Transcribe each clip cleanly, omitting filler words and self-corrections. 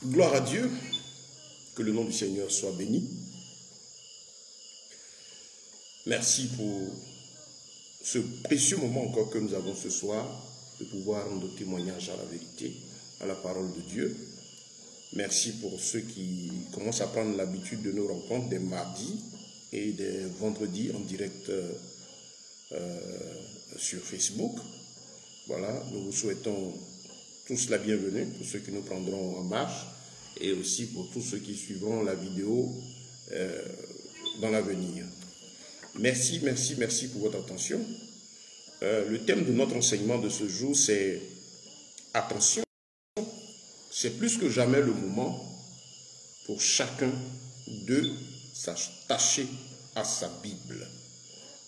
Gloire à Dieu, que le nom du Seigneur soit béni. Merci pour ce précieux moment encore que nous avons ce soir, de pouvoir rendre témoignage à la vérité, à la parole de Dieu. Merci pour ceux qui commencent à prendre l'habitude de nos rencontres des mardis et des vendredis en direct sur Facebook. Voilà, nous vous souhaitons tous la bienvenue, pour ceux qui nous prendront en marche, et aussi pour tous ceux qui suivront la vidéo dans l'avenir. Merci, merci, merci pour votre attention. Le thème de notre enseignement de ce jour, c'est « Attention, c'est plus que jamais le moment pour chacun de s'attacher à sa Bible ».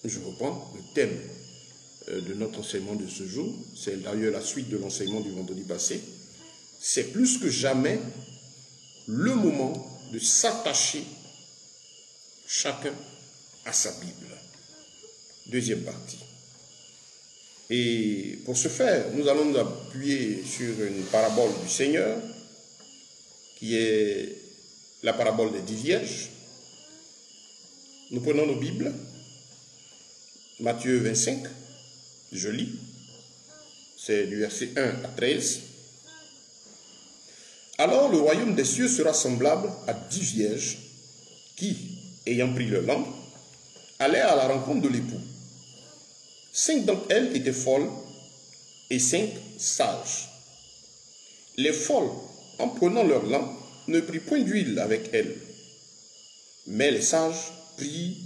Je reprends le thème de notre enseignement de ce jour, c'est d'ailleurs la suite de l'enseignement du vendredi passé. C'est plus que jamais le moment de s'attacher chacun à sa Bible. Deuxième partie. Et pour ce faire, nous allons nous appuyer sur une parabole du Seigneur, qui est la parabole des 10 vierges. Nous prenons nos Bibles, Matthieu 25, je lis, c'est du verset 1 à 13. Alors le royaume des cieux sera semblable à 10 vierges qui, ayant pris leur lampe, allèrent à la rencontre de l'époux. 5 d'entre elles étaient folles et 5 sages. Les folles, en prenant leur lampe, ne prirent point d'huile avec elles, mais les sages prirent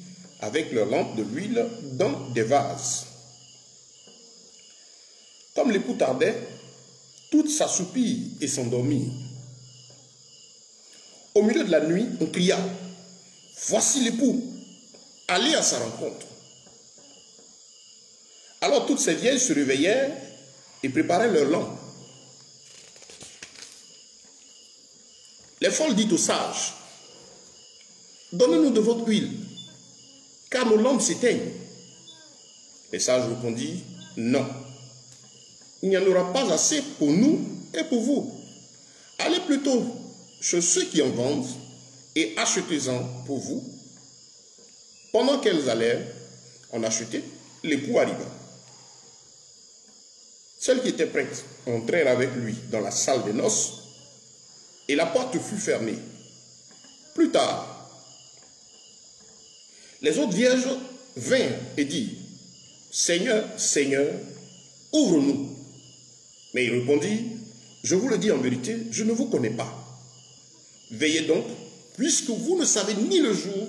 avec leur lampe de l'huile dans des vases. Comme l'époux tardait, toutes s'assoupirent et s'endormirent. Au milieu de la nuit, on cria « Voici l'époux, allez à sa rencontre ». Alors toutes ces vieilles se réveillèrent et préparèrent leurs lampes. Les folles dirent aux sages « Donnez-nous de votre huile, car nos lampes s'éteignent. » Les sages répondirent « Non. Il n'y en aura pas assez pour nous et pour vous. Allez plutôt chez ceux qui en vendent et achetez-en pour vous. » Pendant qu'elles allèrent en acheter, l'époux arriva. Celles qui étaient prêtes entrèrent avec lui dans la salle des noces et la porte fut fermée. Plus tard, les autres vierges vinrent et dirent « Seigneur, Seigneur, ouvre-nous. » Mais il répondit, « Je vous le dis en vérité, je ne vous connais pas. Veillez donc, puisque vous ne savez ni le jour,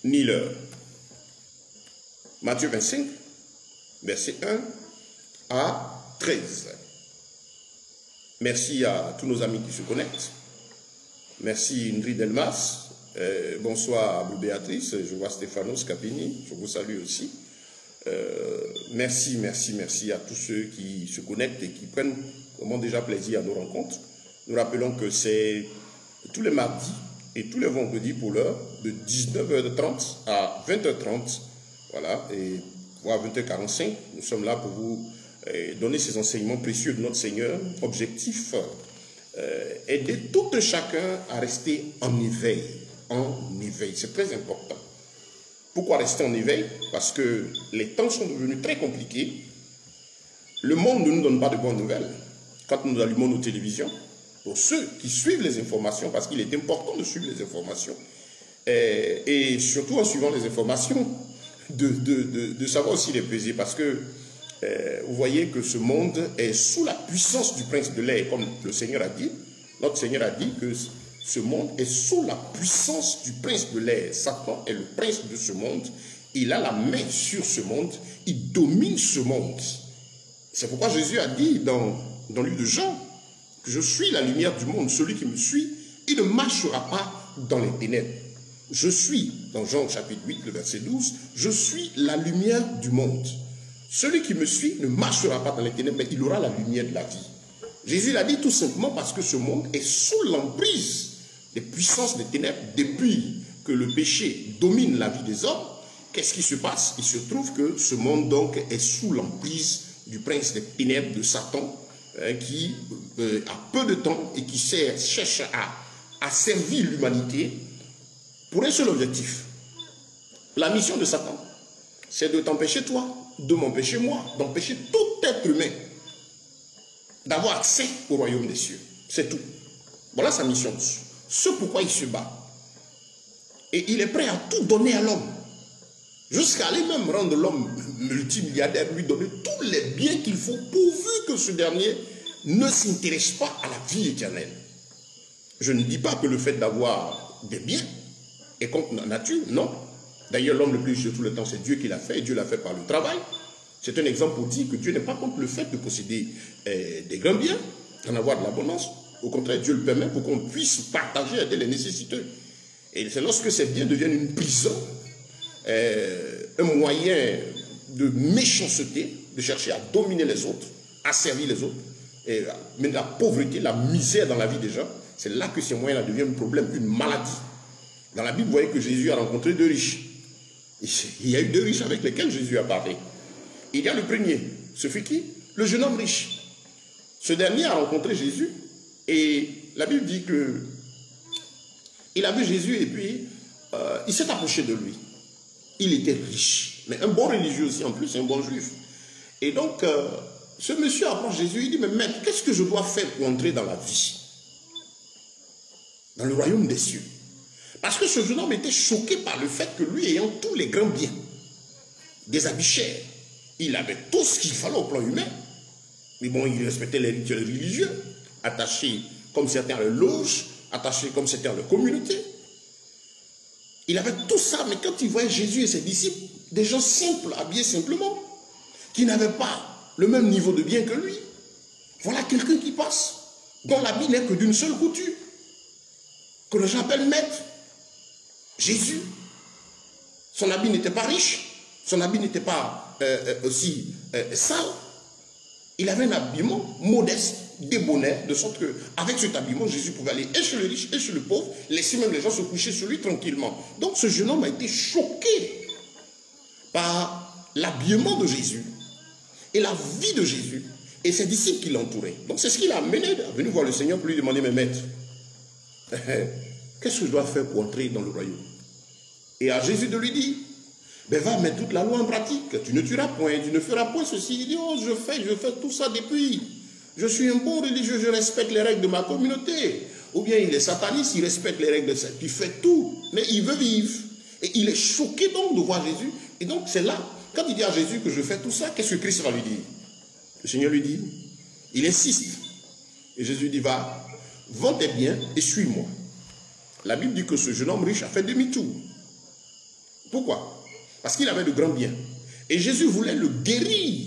ni l'heure. » Matthieu 25, verset 1 à 13. Merci à tous nos amis qui se connectent. Merci Ingrid Delmas. Bonsoir à Béatrice. Je vois Stéphanos Capini. Je vous salue aussi. Merci à tous ceux qui se connectent et qui prennent vraiment déjà plaisir à nos rencontres. Nous rappelons que c'est tous les mardis et tous les vendredis pour l'heure de 19h30 à 20h30. Voilà, et voire 20h45, nous sommes là pour vous donner ces enseignements précieux de notre Seigneur. Objectif, aider tout un chacun à rester en éveil. C'est très important. Pourquoi rester en éveil? Parce que les temps sont devenus très compliqués. Le monde ne nous donne pas de bonnes nouvelles. Quand nous allumons nos télévisions, pour ceux qui suivent les informations, parce qu'il est important de suivre les informations, et surtout en suivant les informations, de savoir aussi les peser, parce que vous voyez que ce monde est sous la puissance du prince de l'air, comme le Seigneur a dit. Notre Seigneur a dit que ce monde est sous la puissance du prince de l'air. Satan est le prince de ce monde. Il a la main sur ce monde. Il domine ce monde. C'est pourquoi Jésus a dit dans le livre de Jean que je suis la lumière du monde. Celui qui me suit, il ne marchera pas dans les ténèbres. Je suis, dans Jean chapitre 8, le verset 12, je suis la lumière du monde. Celui qui me suit ne marchera pas dans les ténèbres, mais il aura la lumière de la vie. Jésus l'a dit tout simplement parce que ce monde est sous l'emprise des puissances des ténèbres. Depuis que le péché domine la vie des hommes, qu'est-ce qui se passe? Il se trouve que ce monde donc est sous l'emprise du prince des ténèbres de Satan, qui a peu de temps et qui cherche à servir l'humanité pour un seul objectif. La mission de Satan, c'est de t'empêcher toi, de m'empêcher moi, d'empêcher tout être humain d'avoir accès au royaume des cieux. C'est tout. Voilà sa mission. Ce pourquoi il se bat. Et il est prêt à tout donner à l'homme. Jusqu'à aller même rendre l'homme multimilliardaire, lui donner tous les biens qu'il faut, pourvu que ce dernier ne s'intéresse pas à la vie éternelle. Je ne dis pas que le fait d'avoir des biens est contre la nature, non. D'ailleurs, l'homme le plus riche de tout le temps, c'est Dieu qui l'a fait, et Dieu l'a fait par le travail. C'est un exemple pour dire que Dieu n'est pas contre le fait de posséder des grands biens, d'en avoir de l'abondance. Au contraire, Dieu le permet pour qu'on puisse partager, aider les nécessiteux. Et c'est lorsque ces biens deviennent une prison, un moyen de méchanceté, de chercher à dominer les autres, à servir les autres, mais la pauvreté, la misère dans la vie des gens, c'est là que ces moyens-là deviennent un problème, une maladie. Dans la Bible, vous voyez que Jésus a rencontré deux riches. Il y a eu deux riches avec lesquels Jésus a parlé. Il y a le premier, ce fut qui? Le jeune homme riche. Ce dernier a rencontré Jésus et la Bible dit que il a vu Jésus et puis il s'est approché de lui. Il était riche, mais un bon religieux aussi en plus, un bon juif. Et donc, ce monsieur approche Jésus, il dit, mais maître, qu'est-ce que je dois faire pour entrer dans la vie? Dans le royaume des cieux. Parce que ce jeune homme était choqué par le fait que lui, ayant tous les grands biens, des habits chers, il avait tout ce qu'il fallait au plan humain. Mais bon, il respectait les rituels religieux, attachés comme certains à leur loge, attachés comme certains à leur communauté. Il avait tout ça, mais quand il voyait Jésus et ses disciples, des gens simples, habillés simplement, qui n'avaient pas le même niveau de bien que lui, voilà quelqu'un qui passe, dont l'habit n'est que d'une seule couture, que les gens appellent maître. Jésus, son habit n'était pas riche, son habit n'était pas aussi sale. Il avait un habillement modeste, débonnaire, de sorte qu'avec cet habillement, Jésus pouvait aller et chez le riche et chez le pauvre, laisser même les gens se coucher sur lui tranquillement. Donc ce jeune homme a été choqué par l'habillement de Jésus et la vie de Jésus et ses disciples qui l'entouraient. Donc c'est ce qui l'a amené à venir voir le Seigneur pour lui demander, mais maître, qu'est-ce que je dois faire pour entrer dans le royaume? Et à Jésus de lui dire, ben va mettre toute la loi en pratique. Tu ne tueras point, tu ne feras point ceci. Il dit, oh, je fais tout ça depuis. Je suis un bon religieux, je respecte les règles de ma communauté. Ou bien il est sataniste, il respecte les règles de ça. Il fait tout, mais il veut vivre. Et il est choqué donc de voir Jésus. Et donc c'est là, quand il dit à Jésus que je fais tout ça, qu'est-ce que Christ va lui dire? Le Seigneur lui dit, il insiste. Et Jésus dit, va, vends tes biens et suis-moi. La Bible dit que ce jeune homme riche a fait demi-tour. Pourquoi? Parce qu'il avait de grands biens. Et Jésus voulait le guérir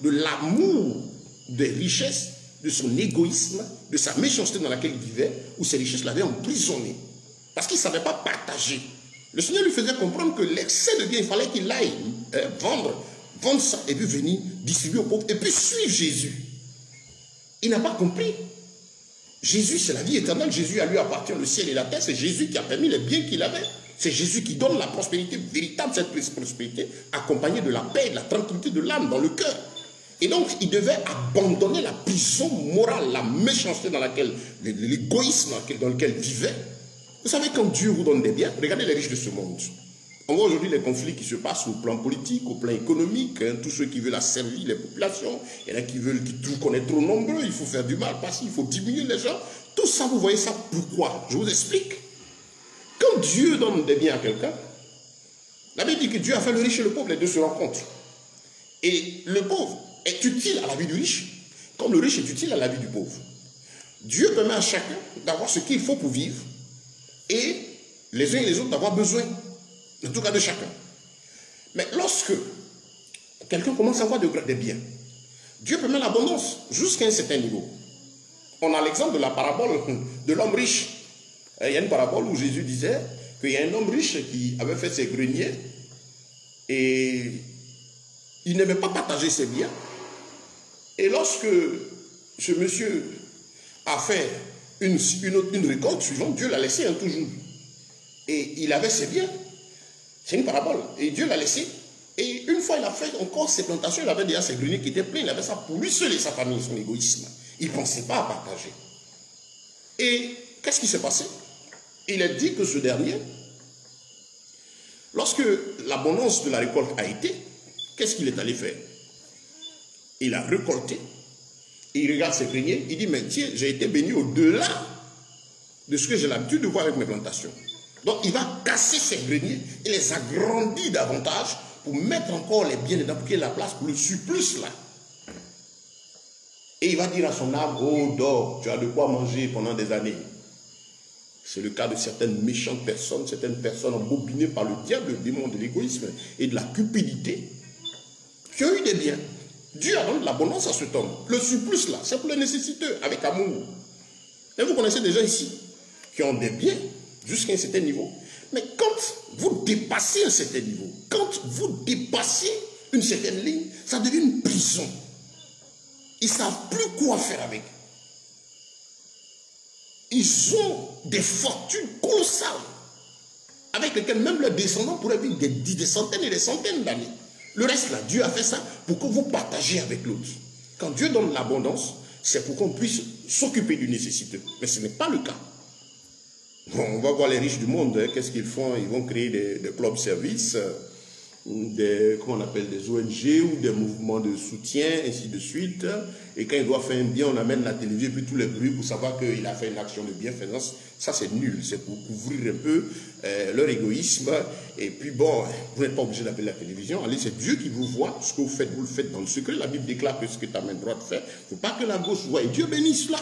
de l'amour des richesses, de son égoïsme, de sa méchanceté dans laquelle il vivait, où ces richesses l'avaient emprisonné. Parce qu'il ne savait pas partager. Le Seigneur lui faisait comprendre que l'excès de biens, il fallait qu'il aille vendre ça, et puis venir distribuer aux pauvres, et puis suivre Jésus. Il n'a pas compris. Jésus, c'est la vie éternelle. Jésus, à lui appartient le ciel et la terre. C'est Jésus qui a permis les biens qu'il avait. C'est Jésus qui donne la prospérité véritable, cette prospérité, accompagnée de la paix, de la tranquillité de l'âme dans le cœur. Et donc, il devait abandonner la prison morale, la méchanceté dans laquelle, l'égoïsme dans lequel il vivait. Vous savez, quand Dieu vous donne des biens, regardez les riches de ce monde. On voit aujourd'hui les conflits qui se passent au plan politique, au plan économique, hein, tous ceux qui veulent asservir les populations, il y en a qui veulent qu'on est trop nombreux, il faut faire du mal, parce qu'il faut diminuer les gens. Tout ça, vous voyez ça, pourquoi? Je vous explique. Quand Dieu donne des biens à quelqu'un, la Bible dit que Dieu a fait le riche et le pauvre, les deux se rencontrent. Et le pauvre est utile à la vie du riche, comme le riche est utile à la vie du pauvre. Dieu permet à chacun d'avoir ce qu'il faut pour vivre, et les uns et les autres d'avoir besoin, en tout cas de chacun. Mais lorsque quelqu'un commence à avoir des biens, Dieu permet l'abondance jusqu'à un certain niveau. On a l'exemple de la parabole de l'homme riche. Il y a une parabole où Jésus disait qu'il y a un homme riche qui avait fait ses greniers et il n'aimait pas partager ses biens. Et lorsque ce monsieur a fait une récolte suivante, Dieu l'a laissé toujours. Et il avait ses biens. C'est une parabole. Et Dieu l'a laissé. Et une fois il a fait encore ses plantations, il avait déjà ses greniers qui étaient pleins, il avait ça pour lui seul et sa famille, son égoïsme. Il ne pensait pas à partager. Et qu'est-ce qui s'est passé? Il est dit que ce dernier, lorsque l'abondance de la récolte a été, qu'est-ce qu'il est allé faire? Il a récolté, et il regarde ses greniers, il dit, mais tiens, j'ai été béni au-delà de ce que j'ai l'habitude de voir avec mes plantations. Donc il va casser ses greniers et les agrandir davantage pour mettre encore les biens dedans, pour qu'il y ait la place pour le surplus là. Et il va dire à son âme, oh dors, tu as de quoi manger pendant des années. C'est le cas de certaines méchantes personnes, certaines personnes embobinées par le diable, le démon de l'égoïsme et de la cupidité, qui ont eu des biens. Dieu a donné de l'abondance à cet homme. Le surplus là, c'est pour les nécessiteux, avec amour. Et vous connaissez des gens ici qui ont des biens jusqu'à un certain niveau. Mais quand vous dépassez un certain niveau, quand vous dépassez une certaine ligne, ça devient une prison. Ils ne savent plus quoi faire avec. Ils ont des fortunes colossales avec lesquelles même leurs descendants pourraient vivre des centaines et des centaines d'années. Le reste là, Dieu a fait ça pour que vous partagiez avec l'autre. Quand Dieu donne l'abondance, c'est pour qu'on puisse s'occuper du nécessiteux. Mais ce n'est pas le cas. Bon, on va voir les riches du monde, hein, qu'est-ce qu'ils font? Ils vont créer des clubs services, comment on appelle, des ONG ou des mouvements de soutien, ainsi de suite. Et quand il doit faire un bien, on amène la télévision et puis tous les bruits pour savoir qu'il a fait une action de bienfaisance. Ça, c'est nul. C'est pour couvrir un peu leur égoïsme. Et puis bon, vous n'êtes pas obligé d'appeler la télévision. Allez, c'est Dieu qui vous voit. Ce que vous faites dans le secret. La Bible déclare que ce que ta main droite fait, il ne faut pas que la gauche voie. Et Dieu bénisse cela.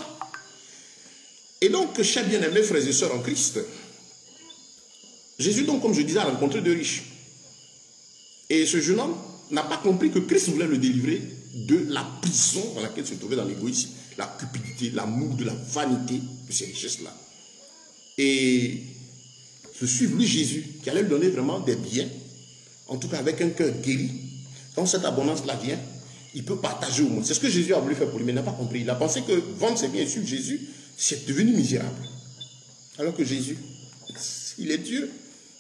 Et donc, chers bien-aimés frères et sœurs en Christ, Jésus, donc, comme je disais, a rencontré deux riches. Et ce jeune homme n'a pas compris que Christ voulait le délivrer de la prison dans laquelle il se trouvait, dans l'égoïsme, la cupidité, l'amour de la vanité de ces richesses-là. Et se suivre lui, Jésus, qui allait lui donner vraiment des biens, en tout cas avec un cœur guéri. Quand cette abondance-là vient, il peut partager au monde. C'est ce que Jésus a voulu faire pour lui, mais il n'a pas compris. Il a pensé que vendre ses biens et suivre Jésus, c'est devenu misérable. Alors que Jésus, il est Dieu.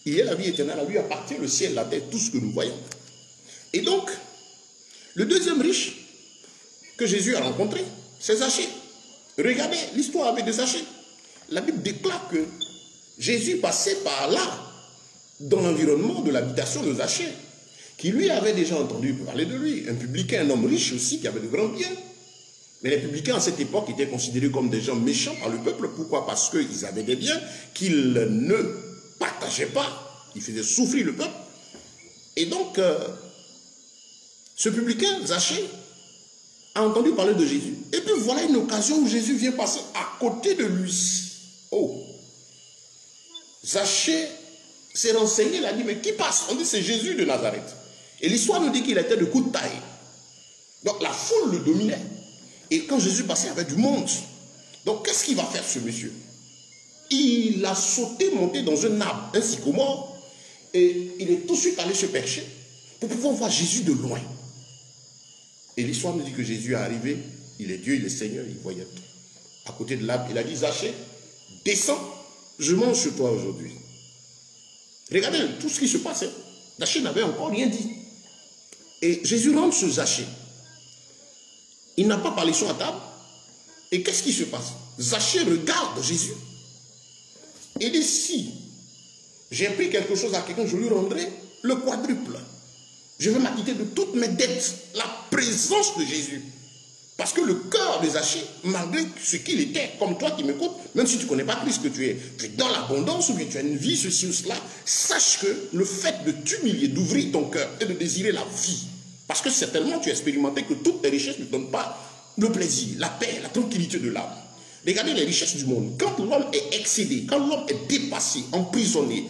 Il est la vie éternelle. À lui appartient le ciel, la terre, tout ce que nous voyons. Et donc, le deuxième riche que Jésus a rencontré, c'est Zachée. Regardez l'histoire avec de Zachée. La Bible déclare que Jésus passait par là, dans l'environnement de l'habitation de Zachée, qui lui avait déjà entendu parler de lui. Un publicain, un homme riche aussi, qui avait de grands biens. Mais les publicains, à cette époque, étaient considérés comme des gens méchants par le peuple. Pourquoi? Parce qu'ils avaient des biens qu'ils ne partageaient pas. Ils faisaient souffrir le peuple. Et donc, ce publicain, Zachée, a entendu parler de Jésus. Et puis voilà une occasion où Jésus vient passer à côté de lui. Oh! Zachée s'est renseigné, il a dit, mais qui passe? On dit, c'est Jésus de Nazareth. Et l'histoire nous dit qu'il était de courte taille. Donc la foule le dominait. Et quand Jésus passait, il y avait du monde. Donc qu'est-ce qu'il va faire ce monsieur? Il a sauté, monté dans un arbre, un sycomore, et il est tout de suite allé se percher pour pouvoir voir Jésus de loin. Et l'histoire nous dit que Jésus est arrivé, il est Dieu, il est Seigneur, il voyait tout. À côté de l'arbre, il a dit, Zachée, descends, je mange sur toi aujourd'hui. Regardez tout ce qui se passait. Zachée n'avait encore rien dit. Et Jésus rentre sur Zachée. Il n'a pas parlé sur la table. Et qu'est-ce qui se passe? Zachée regarde Jésus. Et dit, si j'ai pris quelque chose à quelqu'un, je lui rendrai le quadruple. Je vais m'acquitter de toutes mes dettes. La présence de Jésus. Parce que le cœur de Zachée, malgré ce qu'il était, comme toi qui m'écoutes, même si tu ne connais pas Christ, que tu es dans l'abondance ou bien tu as une vie, ceci ou cela, sache que le fait de t'humilier, d'ouvrir ton cœur et de désirer la vie, parce que certainement tu as expérimenté que toutes les richesses ne donnent pas le plaisir, la paix, la tranquillité de l'âme. Regardez les richesses du monde. Quand l'homme est excédé, quand l'homme est dépassé, emprisonné,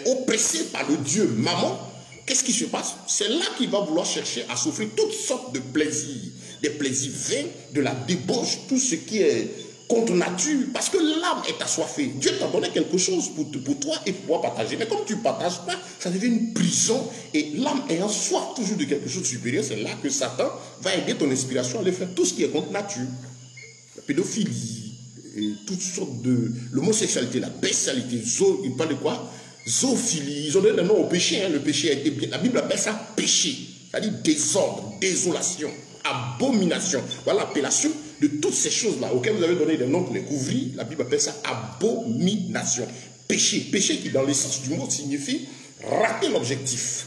oppressé par le Dieu maman, qu'est-ce qui se passe? C'est là qu'il va vouloir chercher à s'offrir toutes sortes de plaisirs, des plaisirs vains, de la débauche, tout ce qui est contre nature, parce que l'âme est assoiffée. Dieu t'a donné quelque chose pour toi et pour pouvoir partager. Mais comme tu ne partages pas, ça devient une prison. Et l'âme ayant soif toujours de quelque chose de supérieur, c'est là que Satan va aider ton inspiration à aller faire tout ce qui est contre nature. La pédophilie, et toutes sortes de... l'homosexualité, la bestialité, il parle de quoi? zoophilie, ils ont donné un nom au péché. Hein. Le péché a été bien. La Bible appelle ça péché, c'est-à-dire désordre, désolation, abomination. Voilà l'appellation de toutes ces choses-là auxquelles vous avez donné des noms pour les couvrir. La Bible appelle ça abomination. Péché. Péché qui, dans le sens du mot, signifie rater l'objectif.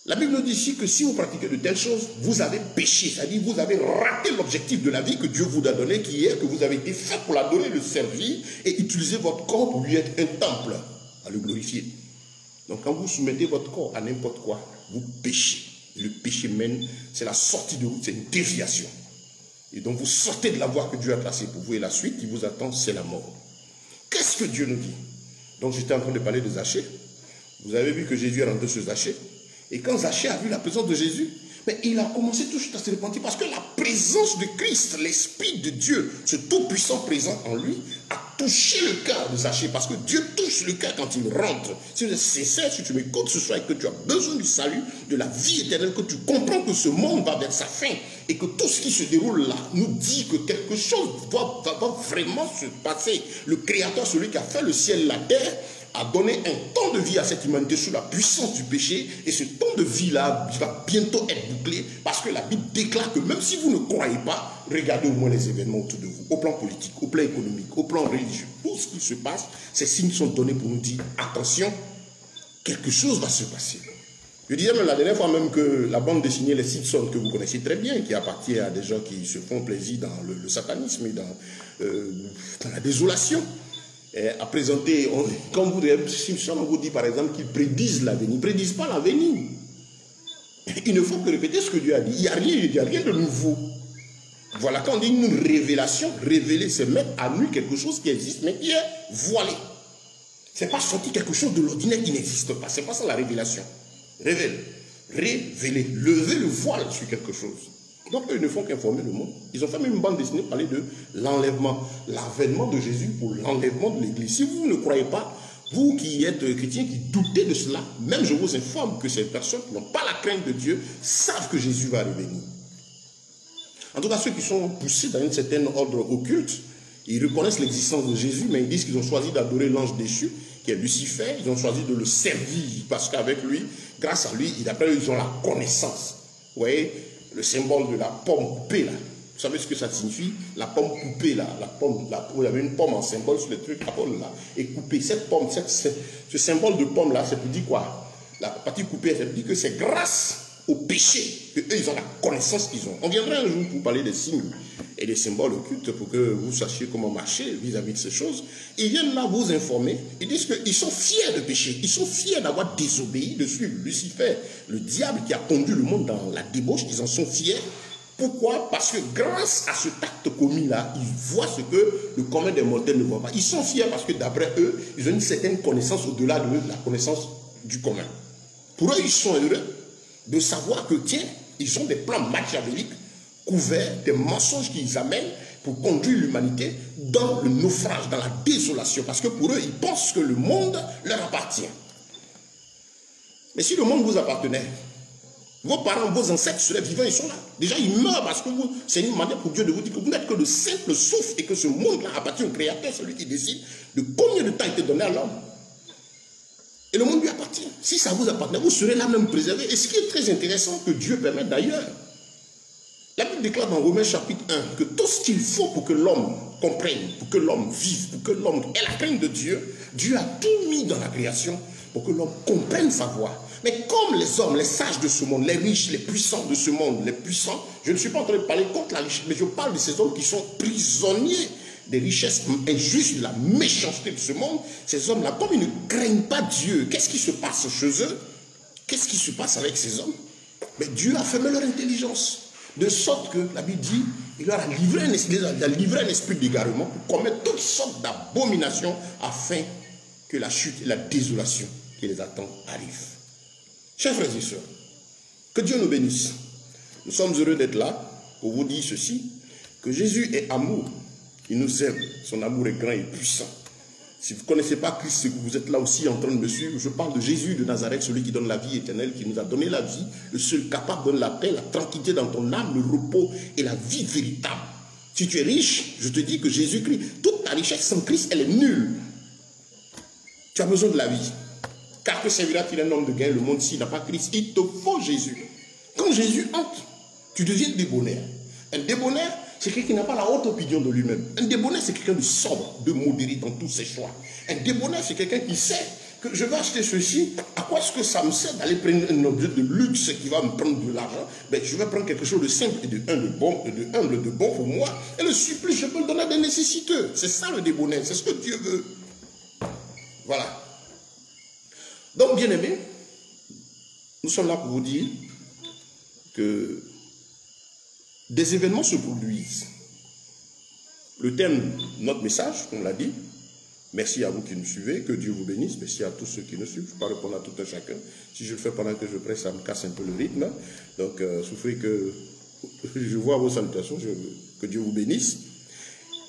La Bible nous dit ici que si vous pratiquez de telles choses, vous avez péché. C'est-à-dire vous avez raté l'objectif de la vie que Dieu vous a donné, qui est que vous avez été fait pour l'adorer, le servir et utiliser votre corps pour lui être un temple, à le glorifier. Donc quand vous soumettez votre corps à n'importe quoi, vous péchez. Et le péché mène, c'est la sortie de route, c'est une déviation. Et donc vous sortez de la voie que Dieu a tracée pour vous et la suite qui vous attend, c'est la mort. Qu'est-ce que Dieu nous dit? Donc j'étais en train de parler de Zachée. Vous avez vu que Jésus est rentré sur Zachée. Et quand Zachée a vu la présence de Jésus, mais il a commencé tout de suite à se repentir parce que la présence de Christ, l'Esprit de Dieu, ce tout-puissant présent en lui, a touché le cœur de Zachée. Parce que Dieu touche le cœur quand il rentre. Si vous êtes sincère, si tu m'écoutes ce soir et que tu as besoin du salut, de la vie éternelle, que tu comprends que ce monde va vers sa fin et que tout ce qui se déroule là nous dit que quelque chose va vraiment se passer. Le Créateur, celui qui a fait le ciel et la terre, a donné un temps de vie à cette humanité sous la puissance du péché, et ce temps de vie-là va bientôt être bouclé, parce que la Bible déclare que même si vous ne croyez pas, regardez au moins les événements autour de vous, au plan politique, au plan économique, au plan religieux, tout ce qui se passe, ces signes sont donnés pour nous dire, attention, quelque chose va se passer. Je disais même la dernière fois même que la bande dessinée Les Simpsons, que vous connaissez très bien, qui appartient à des gens qui se font plaisir dans le satanisme et dans la désolation, à présenter, quand vous regardez Simpson, on vous dit par exemple qu'ils prédisent l'avenir. Ils ne prédisent pas l'avenir. Il ne faut que répéter ce que Dieu a dit. Il n'y a rien de nouveau. Voilà, quand on dit une révélation, révéler, c'est mettre à nu quelque chose qui existe, mais qui est voilé. Ce n'est pas sortir quelque chose de l'ordinaire qui n'existe pas. Ce n'est pas ça la révélation. Révéler, lever le voile sur quelque chose. Donc, eux ne font qu'informer le monde. Ils ont fait même une bande dessinée pour parler de l'enlèvement, l'avènement de Jésus pour l'enlèvement de l'Église. Si vous ne croyez pas, vous qui êtes chrétiens, qui doutez de cela, même je vous informe que ces personnes qui n'ont pas la crainte de Dieu savent que Jésus va revenir. En tout cas, ceux qui sont poussés dans une certaine ordre occulte, ils reconnaissent l'existence de Jésus, mais ils disent qu'ils ont choisi d'adorer l'ange déchu, qui est Lucifer. Ils ont choisi de le servir parce qu'avec lui, grâce à lui, d'après eux, ils ont la connaissance. Vous voyez, le symbole de la pomme coupée là. Vous savez ce que ça signifie? La pomme coupée là, vous avez une pomme en symbole sur le truc, la pomme là, et coupée. Cette pomme, ce symbole de pomme là, ça veut dire quoi? La partie coupée, ça veut dire que c'est grâce au péché que eux, ils ont la connaissance qu'ils ont. On viendra un jour pour parler des signes et des symboles occultes pour que vous sachiez comment marcher vis-à-vis de ces choses. Ils viennent là vous informer. Ils disent qu'ils sont fiers de pécher. Ils sont fiers d'avoir désobéi, de suivre Lucifer, le diable qui a conduit le monde dans la débauche. Ils en sont fiers. Pourquoi? Parce que grâce à cet acte commis-là, ils voient ce que le commun des mortels ne voit pas. Ils sont fiers parce que d'après eux, ils ont une certaine connaissance au-delà de la connaissance du commun. Pour eux, ils sont heureux de savoir que, tiens, ils ont des plans machiavéliques couverts des mensonges qu'ils amènent pour conduire l'humanité dans le naufrage, dans la désolation. Parce que pour eux, ils pensent que le monde leur appartient. Mais si le monde vous appartenait, vos parents, vos ancêtres seraient vivants, ils sont là. Déjà, ils meurent parce que c'est une manière pour Dieu de vous dire que vous n'êtes que de simples souffles et que ce monde-là appartient au Créateur, celui qui décide de combien de temps il est donné à l'homme. Et le monde lui appartient. Si ça vous appartenait, vous serez là même préservé. Et ce qui est très intéressant, que Dieu permet d'ailleurs. La Bible déclare dans Romains chapitre 1 que tout ce qu'il faut pour que l'homme comprenne, pour que l'homme vive, pour que l'homme ait la crainte de Dieu, Dieu a tout mis dans la création pour que l'homme comprenne sa voie. Mais comme les hommes, les sages de ce monde, les riches, les puissants de ce monde, les puissants, je ne suis pas en train de parler contre la richesse, mais je parle de ces hommes qui sont prisonniers des richesses injustes, de la méchanceté de ce monde. Ces hommes-là, comme ils ne craignent pas Dieu, qu'est-ce qui se passe chez eux? Qu'est-ce qui se passe avec ces hommes? Mais Dieu a fermé leur intelligence. De sorte que la Bible dit, il leur a livré un esprit d'égarement pour commettre toutes sortes d'abominations afin que la chute et la désolation qui les attend arrivent. Chers frères et sœurs, que Dieu nous bénisse. Nous sommes heureux d'être là pour vous dire ceci, que Jésus est amour. Il nous aime. Son amour est grand et puissant. Si vous ne connaissez pas Christ, c'est que vous êtes là aussi en train de me suivre. Je parle de Jésus de Nazareth, celui qui donne la vie éternelle, qui nous a donné la vie, le seul capable de donner la paix, la tranquillité dans ton âme, le repos et la vie véritable. Si tu es riche, je te dis que Jésus-Christ, toute ta richesse sans Christ, elle est nulle. Tu as besoin de la vie. Car que servira-t-il un homme de gain le monde s'il n'a pas Christ? Il te faut Jésus. Quand Jésus entre, tu deviens débonnaire. Un débonnaire, c'est quelqu'un qui n'a pas la haute opinion de lui-même. Un débonnaire, c'est quelqu'un de sobre, de modéré dans tous ses choix. Un débonnaire, c'est quelqu'un qui sait que je vais acheter ceci. À quoi est-ce que ça me sert d'aller prendre un objet de luxe qui va me prendre de l'argent? Ben, je vais prendre quelque chose de simple et de humble, de bon pour moi. Et le surplus, je peux le donner à des nécessiteux. C'est ça le débonnaire, c'est ce que Dieu veut. Voilà. Donc, bien aimés, nous sommes là pour vous dire que des événements se produisent. Le thème de notre message, on l'a dit, merci à vous qui nous suivez, que Dieu vous bénisse, merci à tous ceux qui nous suivent, je ne peux pas répondre à tout un chacun. Si je le fais pendant que je prêche, ça me casse un peu le rythme. Donc, souffrez que je vois vos salutations, que Dieu vous bénisse.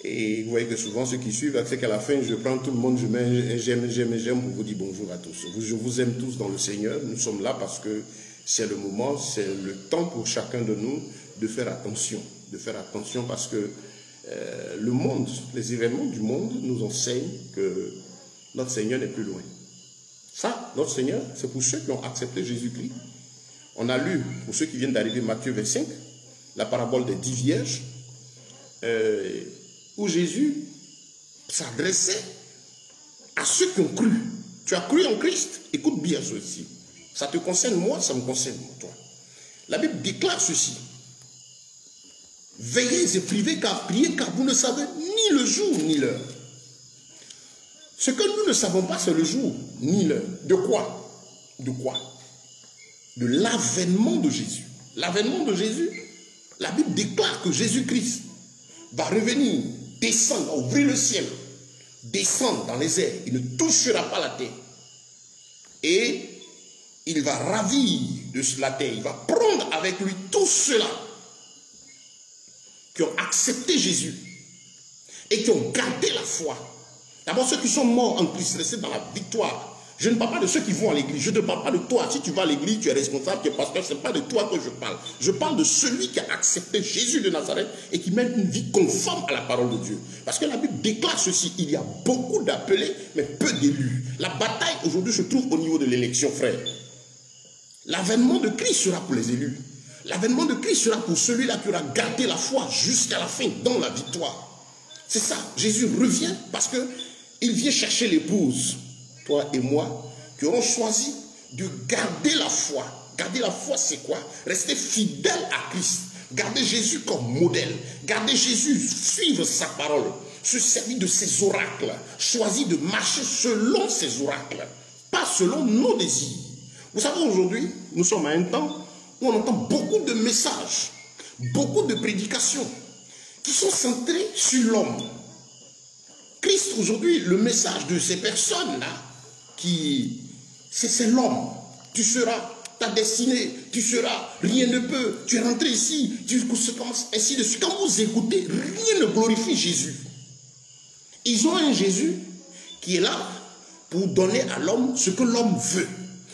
Et vous voyez que souvent, ceux qui suivent, c'est qu'à la fin, je prends tout le monde, je mets un j'aime pour vous dire bonjour à tous. Je vous aime tous dans le Seigneur. Nous sommes là parce que c'est le moment, c'est le temps pour chacun de nous de faire attention. De faire attention parce que le monde, les événements du monde nous enseignent que notre Seigneur n'est plus loin. Ça, notre Seigneur, c'est pour ceux qui ont accepté Jésus-Christ. On a lu, pour ceux qui viennent d'arriver, Matthieu 25, la parabole des 10 vierges, où Jésus s'adressait à ceux qui ont cru. Tu as cru en Christ? Écoute bien ceci. Ça te concerne moi, ça me concerne toi. La Bible déclare ceci. Veillez et priez car vous ne savez ni le jour ni l'heure. Ce que nous ne savons pas, c'est le jour ni l'heure. De quoi? De quoi? De l'avènement de Jésus. L'avènement de Jésus, la Bible déclare que Jésus-Christ va revenir, descendre, ouvrir le ciel, descendre dans les airs. Il ne touchera pas la terre. Et il va ravir de la terre. Il va prendre avec lui tous ceux-là qui ont accepté Jésus et qui ont gardé la foi. D'abord, ceux qui sont morts en Christ, restés dans la victoire. Je ne parle pas de ceux qui vont à l'église. Je ne parle pas de toi. Si tu vas à l'église, tu es responsable, tu es pasteur. Ce n'est pas de toi que je parle. Je parle de celui qui a accepté Jésus de Nazareth et qui mène une vie conforme à la parole de Dieu. Parce que la Bible déclare ceci. Il y a beaucoup d'appelés, mais peu d'élus. La bataille aujourd'hui se trouve au niveau de l'élection, frère. L'avènement de Christ sera pour les élus. L'avènement de Christ sera pour celui-là qui aura gardé la foi jusqu'à la fin, dans la victoire. C'est ça. Jésus revient parce qu'il vient chercher l'épouse, toi et moi, qui auront choisi de garder la foi. Garder la foi, c'est quoi? Rester fidèle à Christ. Garder Jésus comme modèle. Garder Jésus, suivre sa parole. Se servir de ses oracles. Choisir de marcher selon ses oracles. Pas selon nos désirs. Vous savez, aujourd'hui, nous sommes à un temps où on entend beaucoup de messages, beaucoup de prédications qui sont centrées sur l'homme. Christ, aujourd'hui, le message de ces personnes-là, c'est l'homme. Tu seras ta destinée, tu seras, rien ne peut, tu es rentré ici, tu commences ainsi de suite. Quand vous écoutez, rien ne glorifie Jésus. Ils ont un Jésus qui est là pour donner à l'homme ce que l'homme veut.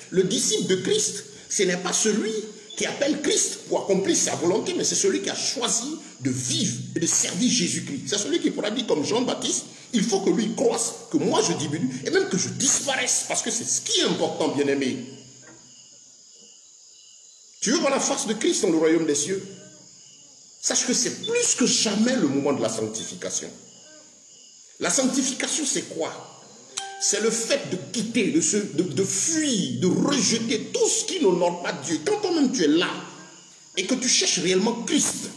Le disciple de Christ, ce n'est pas celui qui appelle Christ pour accomplir sa volonté, mais c'est celui qui a choisi de vivre et de servir Jésus-Christ. C'est celui qui pourra dire comme Jean-Baptiste, il faut que lui croisse, que moi je diminue, et même que je disparaisse, parce que c'est ce qui est important, bien-aimé. Tu veux voir la face de Christ dans le royaume des cieux? Sache que c'est plus que jamais le moment de la sanctification. La sanctification, c'est quoi? C'est le fait de quitter, de fuir, de rejeter tout ce qui n'honore pas Dieu. Quand toi-même tu es là et que tu cherches réellement Christ,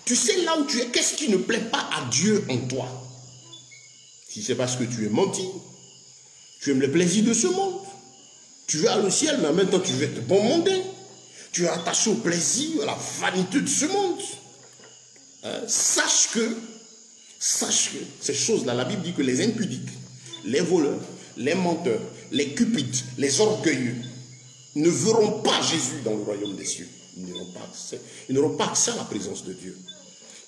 tu sais là où tu es, qu'est-ce qui ne plaît pas à Dieu en toi? Si c'est parce que tu es menti, tu aimes les plaisirs de ce monde, tu veux le ciel, mais en même temps tu veux être bon mondain, tu es attaché au plaisir, à la vanité de ce monde. Sache que ces choses-là, la Bible dit que les impudiques, les voleurs, les menteurs, les cupides, les orgueilleux ne verront pas Jésus dans le royaume des cieux. Ils n'auront pas accès à la présence de Dieu.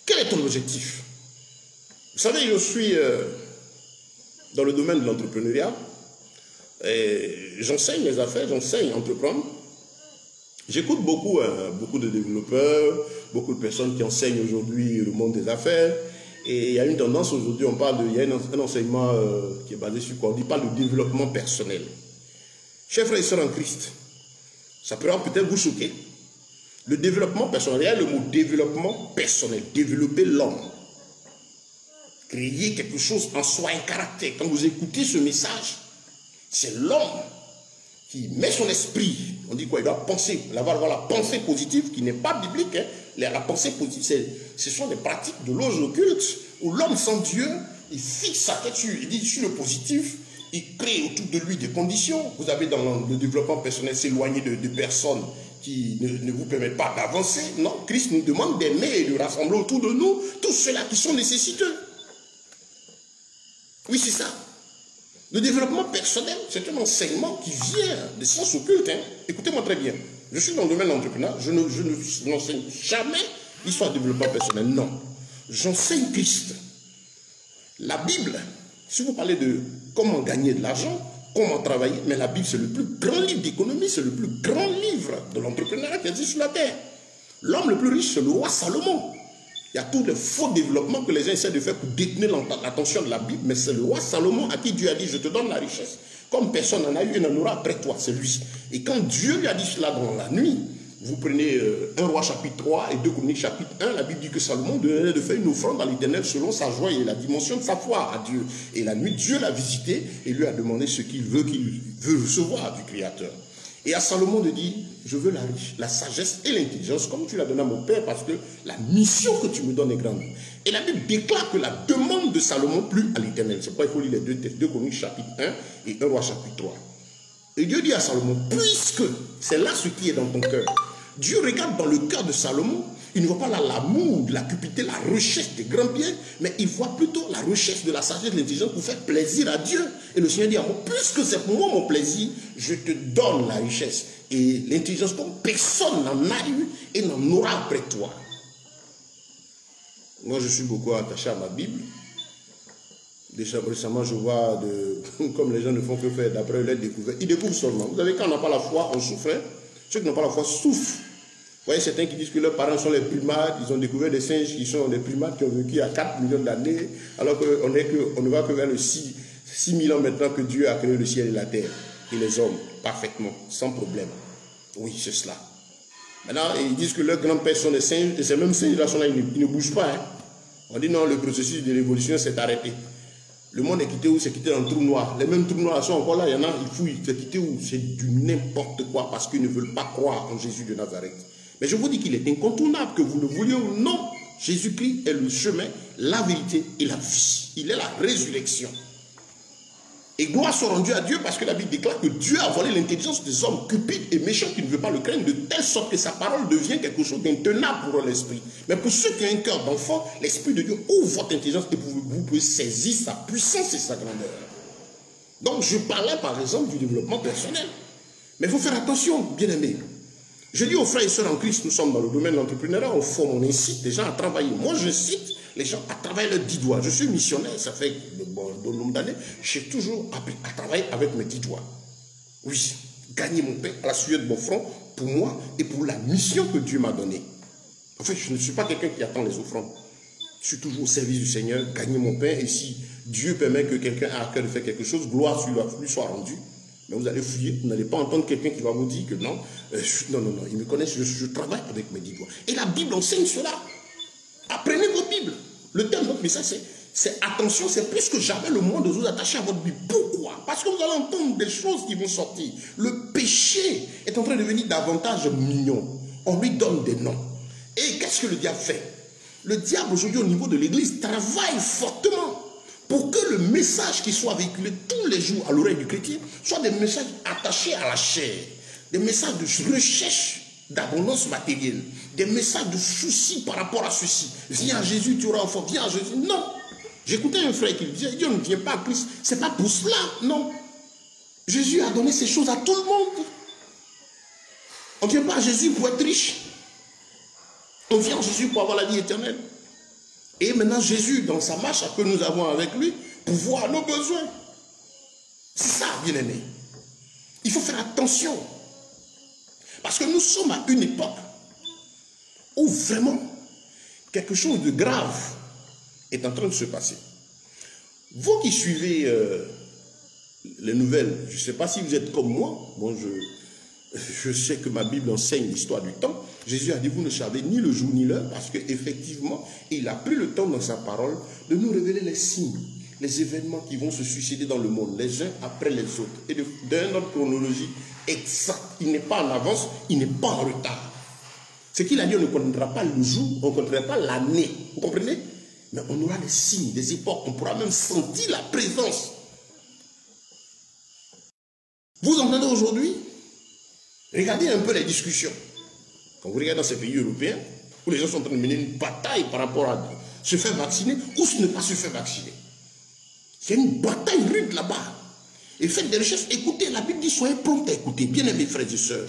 Quel est ton objectif? Vous savez, je suis dans le domaine de l'entrepreneuriat. J'enseigne les affaires, j'enseigne à entreprendre. J'écoute beaucoup de développeurs, beaucoup de personnes qui enseignent aujourd'hui le monde des affaires. Et il y a une tendance aujourd'hui, il y a un enseignement qui est basé sur quoi? On parle de développement personnel. Chers frères et sœurs en Christ, ça peut peut-être vous choquer. Le développement personnel, il y a le mot développement personnel, développer l'homme. Créer quelque chose en soi, un caractère. Quand vous écoutez ce message, c'est l'homme qui met son esprit. On dit quoi? Il doit penser, avoir la pensée positive qui n'est pas biblique. Hein. La pensée positive, ce sont des pratiques de loge occulte où l'homme sans Dieu, il fixe sa tête sur, il dit sur le positif, il crée autour de lui des conditions. Vous avez dans le développement personnel s'éloigner de personnes qui ne vous permettent pas d'avancer. Non, Christ nous demande d'aimer et de rassembler autour de nous tous ceux-là qui sont nécessiteux. Oui, c'est ça. Le développement personnel, c'est un enseignement qui vient des sciences occultes. Hein. Écoutez-moi très bien. Je suis dans le domaine de l'entrepreneuriat. Je n'enseigne jamais l'histoire du développement personnel. Non. J'enseigne Christ. La Bible, si vous parlez de comment gagner de l'argent, comment travailler, mais la Bible, c'est le plus grand livre d'économie, c'est le plus grand livre de l'entrepreneuriat qui existe sur la terre. L'homme le plus riche, c'est le roi Salomon. Il y a tous les faux développements que les gens essaient de faire pour détenir l'attention de la Bible, mais c'est le roi Salomon à qui Dieu a dit, je te donne la richesse. Comme personne n'en a eu, il en aura après toi, c'est lui. Et quand Dieu lui a dit cela dans la nuit, vous prenez 1 Roi chapitre 3 et 2 Chroniques chapitre 1, la Bible dit que Salomon devait de faire une offrande à l'Éternel selon sa joie et la dimension de sa foi à Dieu. Et la nuit, Dieu l'a visité et lui a demandé ce qu'il veut recevoir du Créateur. Et à Salomon de dire, je veux la sagesse et l'intelligence, comme tu l'as donné à mon père, parce que la mission que tu me donnes est grande. Et la Bible déclare que la demande de Salomon plut à l'Éternel. C'est pourquoi il faut lire les deux Chroniques chapitre 1 et 1 Roi chapitre 3. Et Dieu dit à Salomon, puisque c'est là ce qui est dans ton cœur, Dieu regarde dans le cœur de Salomon, il ne voit pas là l'amour, la cupidité, la recherche des grands biens, mais il voit plutôt la recherche de la sagesse, de l'intelligence pour faire plaisir à Dieu. Et le Seigneur dit à moi, puisque c'est pour moi mon plaisir, je te donne la richesse et l'intelligence comme personne n'en a eu et n'en aura après toi. Moi, je suis beaucoup attaché à ma Bible. Déjà, récemment, je vois, comme les gens ne font que faire d'après leur découverte, ils découvrent seulement. Vous savez, quand on n'a pas la foi, on souffre. Ceux qui n'ont pas la foi souffrent. Vous voyez, certains qui disent que leurs parents sont les primates, ils ont découvert des singes qui sont des primates qui ont vécu à 4 millions d'années, alors qu'on ne va que vers le 6 000 ans maintenant que Dieu a créé le ciel et la terre, et les hommes, parfaitement, sans problème. Oui, c'est cela. Maintenant, ils disent que leurs grands-pères sont des singes, et ces mêmes singes-là sont là, ils ne bougent pas. Hein. On dit non, le processus de l'évolution s'est arrêté. Le monde est quitté où? C'est quitté dans le trou noir. Les mêmes trous noirs sont encore là, il y en a, ils fouillent. C'est quitté où? C'est du n'importe quoi, parce qu'ils ne veulent pas croire en Jésus de Nazareth. Mais je vous dis qu'il est incontournable, que vous le vouliez ou non. Jésus-Christ est le chemin, la vérité et la vie. Il est la résurrection. Et gloire soit rendue à Dieu parce que la Bible déclare que Dieu a volé l'intelligence des hommes cupides et méchants qui ne veulent pas le craindre, de telle sorte que sa parole devient quelque chose d'intenable pour l'esprit. Mais pour ceux qui ont un cœur d'enfant, l'Esprit de Dieu ouvre votre intelligence et vous pouvez saisir sa puissance et sa grandeur. Donc je parlais par exemple du développement personnel. Mais il faut faire attention, bien aimé. Je dis aux frères et sœurs en Christ, nous sommes dans le domaine de l'entrepreneuriat, on forme, on incite les gens à travailler. Moi, j'incite les gens à travailler leurs 10 doigts. Je suis missionnaire, ça fait de bon nombre d'années. J'ai toujours appris à travailler avec mes 10 doigts. Oui, gagner mon pain à la sueur de mon front pour moi et pour la mission que Dieu m'a donnée. En fait, je ne suis pas quelqu'un qui attend les offrandes. Je suis toujours au service du Seigneur, gagner mon pain. Et si Dieu permet que quelqu'un ait à cœur de faire quelque chose, gloire lui soit rendue. Mais vous allez fouiller, vous n'allez pas entendre quelqu'un qui va vous dire que non, non, ils me connaissent, je travaille avec mes 10 doigts. Et la Bible enseigne cela. Apprenez votre Bible. Le thème de notre message, c'est attention, c'est plus que jamais le monde de vous attacher à votre Bible. Pourquoi? Parce que vous allez entendre des choses qui vont sortir. Le péché est en train de devenir davantage mignon. On lui donne des noms. Et qu'est-ce que le diable fait? Le diable aujourd'hui au niveau de l'église travaille fortement pour que le message qui soit véhiculé tous les jours à l'oreille du chrétien soit des messages attachés à la chair, des messages de recherche d'abondance matérielle, des messages de soucis par rapport à ceci. Viens à Jésus, tu auras un fort. Viens à Jésus. Non. J'écoutais un frère qui disait, Dieu ne vient pas à Christ. Ce n'est pas pour cela. Non. Jésus a donné ces choses à tout le monde. On ne vient pas à Jésus pour être riche. On vient à Jésus pour avoir la vie éternelle. Et maintenant, Jésus, dans sa marche que nous avons avec lui, pour voir nos besoins. C'est ça, bien-aimé. Il faut faire attention. Parce que nous sommes à une époque où vraiment quelque chose de grave est en train de se passer. Vous qui suivez les nouvelles, je ne sais pas si vous êtes comme moi, je sais que ma Bible enseigne l'histoire du temps. Jésus a dit, vous ne savez ni le jour ni l'heure, parce qu'effectivement, il a pris le temps dans sa parole de nous révéler les signes, les événements qui vont se succéder dans le monde, les uns après les autres, et d'une autre chronologie exacte. Il n'est pas en avance, il n'est pas en retard. Ce qu'il a dit, on ne connaîtra pas le jour, on ne connaîtra pas l'année, vous comprenez? Mais on aura les signes, des époques, on pourra même sentir la présence. Vous entendez aujourd'hui? Regardez un peu les discussions. Quand vous regardez dans ces pays européens, où les gens sont en train de mener une bataille par rapport à se faire vacciner ou ne pas se faire vacciner. C'est une bataille rude là-bas. Et faites des recherches, écoutez, la Bible dit, soyez prompts à écouter, bien aimés frères et sœurs.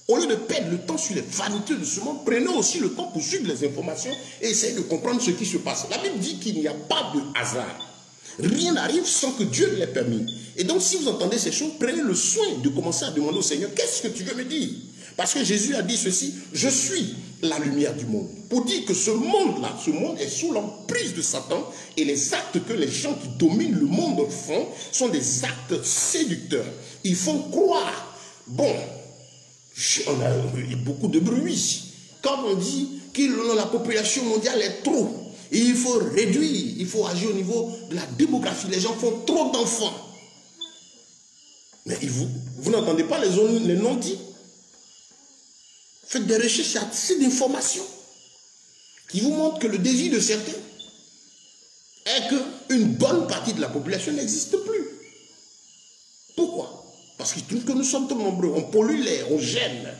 Au lieu de perdre le temps sur les vanités de ce monde, prenez aussi le temps pour suivre les informations et essayez de comprendre ce qui se passe. La Bible dit qu'il n'y a pas de hasard. Rien n'arrive sans que Dieu ne l'ait permis. Et donc, si vous entendez ces choses, prenez le soin de commencer à demander au Seigneur, qu'est-ce que tu veux me dire? Parce que Jésus a dit ceci, je suis la lumière du monde. Pour dire que ce monde-là, ce monde est sous l'emprise de Satan et les actes que les gens qui dominent le monde font sont des actes séducteurs. Ils font croire, bon, on a beaucoup de bruit. Quand on dit que la population mondiale est trop, il faut réduire, il faut agir au niveau de la démographie. Les gens font trop d'enfants. Mais vous n'entendez pas les non-dits. Faites des recherches, il y a assez d'informations qui vous montrent que le désir de certains est qu'une bonne partie de la population n'existe plus. Pourquoi? Parce qu'ils trouvent que nous sommes trop nombreux. On pollue l'air, on gêne.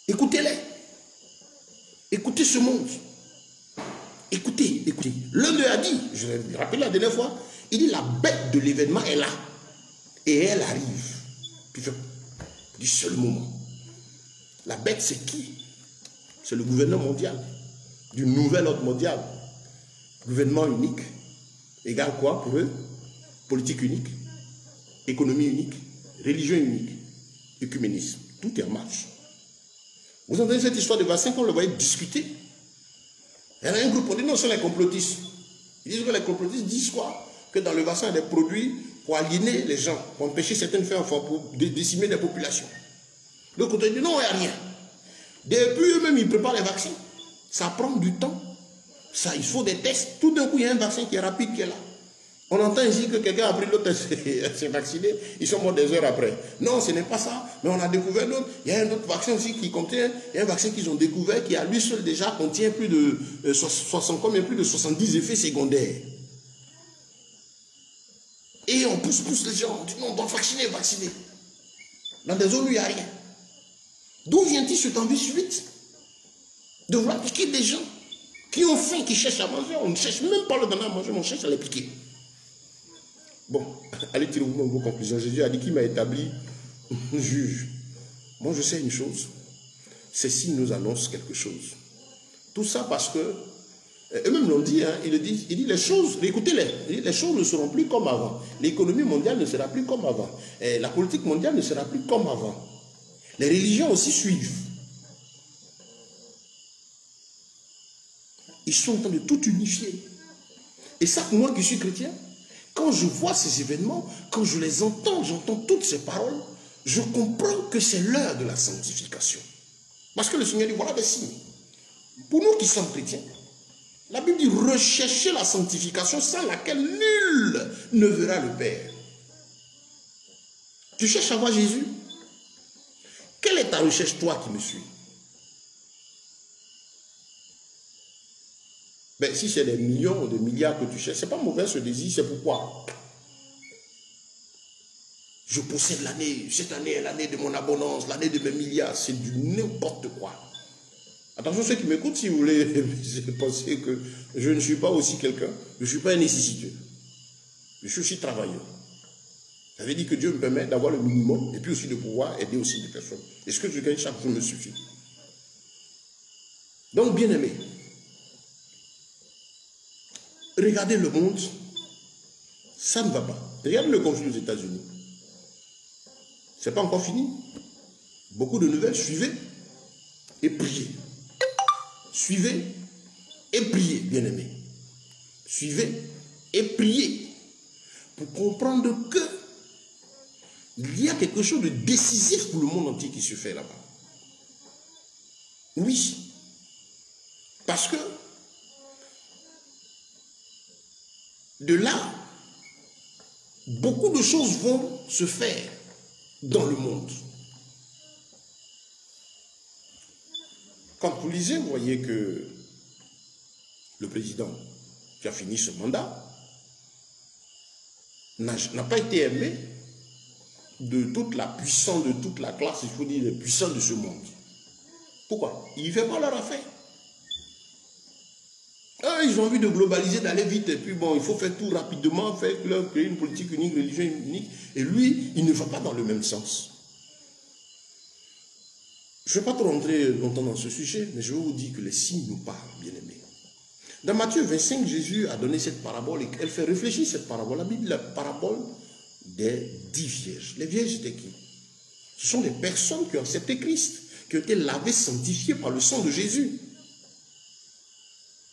Écoutez-les. Écoutez ce monde. Écoutez, écoutez. L'un d'eux a dit, je l'ai rappelé la dernière fois, il dit la bête de l'événement est là. Et elle arrive. Puis du seul moment. La bête c'est qui? C'est le gouvernement mondial. Du nouvel ordre mondial. Gouvernement unique. Égal quoi pour eux? Politique unique. Économie unique. Religion unique. Écuménisme. Tout est en marche. Vous entendez cette histoire de vaccin, quand on le voyait discuter, il y en a un groupe, on dit non, c'est les complotistes. Ils disent que les complotistes disent quoi? Que dans le vaccin, il y a des produits pour aliéner les gens, pour empêcher certaines femmes, pour décimer les populations. Le côté dit non, il n'y a rien. Depuis eux-mêmes, ils préparent les vaccins. Ça prend du temps. Ça, il faut des tests. Tout d'un coup, il y a un vaccin qui est rapide qui est là. On entend ici que quelqu'un a pris l'autre, s'est vacciné, ils sont morts des heures après. Non, ce n'est pas ça, mais on a découvert d'autres. Il y a un autre vaccin aussi qui contient, il y a un vaccin qu'ils ont découvert qui à lui seul déjà contient plus de 70 effets secondaires. Et on pousse les gens, on dit non, on doit vacciner. Dans des zones où il n'y a rien. D'où vient-il cet envie subite de vouloir piquer des gens qui ont faim, qui cherchent à manger? On ne cherche même pas à leur donner à manger, mais on cherche à les piquer. Bon, allez tirer vos conclusions. Jésus a dit qu'il m'a établi juge. Moi, je sais une chose. Ces signes nous annoncent quelque chose. Tout ça parce que, eux-mêmes l'ont dit, hein, il dit les choses, écoutez-les, les choses ne seront plus comme avant. L'économie mondiale ne sera plus comme avant. Et la politique mondiale ne sera plus comme avant. Les religions aussi suivent. Ils sont en train de tout unifier. Et ça, moi qui suis chrétien, quand je vois ces événements, quand je les entends, j'entends toutes ces paroles, je comprends que c'est l'heure de la sanctification. Parce que le Seigneur dit, voilà des signes. Pour nous qui sommes chrétiens, la Bible dit, recherchez la sanctification sans laquelle nul ne verra le Père. Tu cherches à voir Jésus? Quelle est ta recherche, toi qui me suis? Ben, si c'est des millions ou des milliards que tu cherches, ce n'est pas mauvais ce désir, c'est pourquoi je possède l'année, cette année est l'année de mon abondance, l'année de mes milliards, c'est du n'importe quoi. Attention ceux qui m'écoutent, si vous voulez penser que je ne suis pas aussi quelqu'un, je ne suis pas un nécessiteux, je suis aussi travailleur. Ça veut dire que Dieu me permet d'avoir le minimum et puis aussi de pouvoir aider aussi des personnes. Et ce que je gagne chaque jour me suffit. Donc, bien aimé, regardez le monde, ça ne va pas. Regardez le conflit aux États-Unis. Ce n'est pas encore fini. Beaucoup de nouvelles, suivez et priez. Suivez et priez, bien-aimés. Suivez et priez pour comprendre que il y a quelque chose de décisif pour le monde entier qui se fait là-bas. Oui. Parce que de là, beaucoup de choses vont se faire dans le monde. Quand vous lisez, vous voyez que le président qui a fini ce mandat n'a pas été aimé de toute la puissance, de toute la classe, il faut dire, les puissants de ce monde. Pourquoi? Il ne fait pas leur affaire. Ils ont envie de globaliser, d'aller vite, et puis bon, il faut faire tout rapidement, créer une politique unique, religion unique, et lui, il ne va pas dans le même sens. Je ne vais pas trop rentrer longtemps dans ce sujet, mais je vais vous dire que les signes nous parlent, bien-aimés. Dans Matthieu 25, Jésus a donné cette parabole, et elle fait réfléchir cette parabole. La Bible, la parabole des 10 vierges. Les vierges, c'était qui? Ce sont des personnes qui ont accepté Christ, qui ont été lavées, sanctifiées par le sang de Jésus.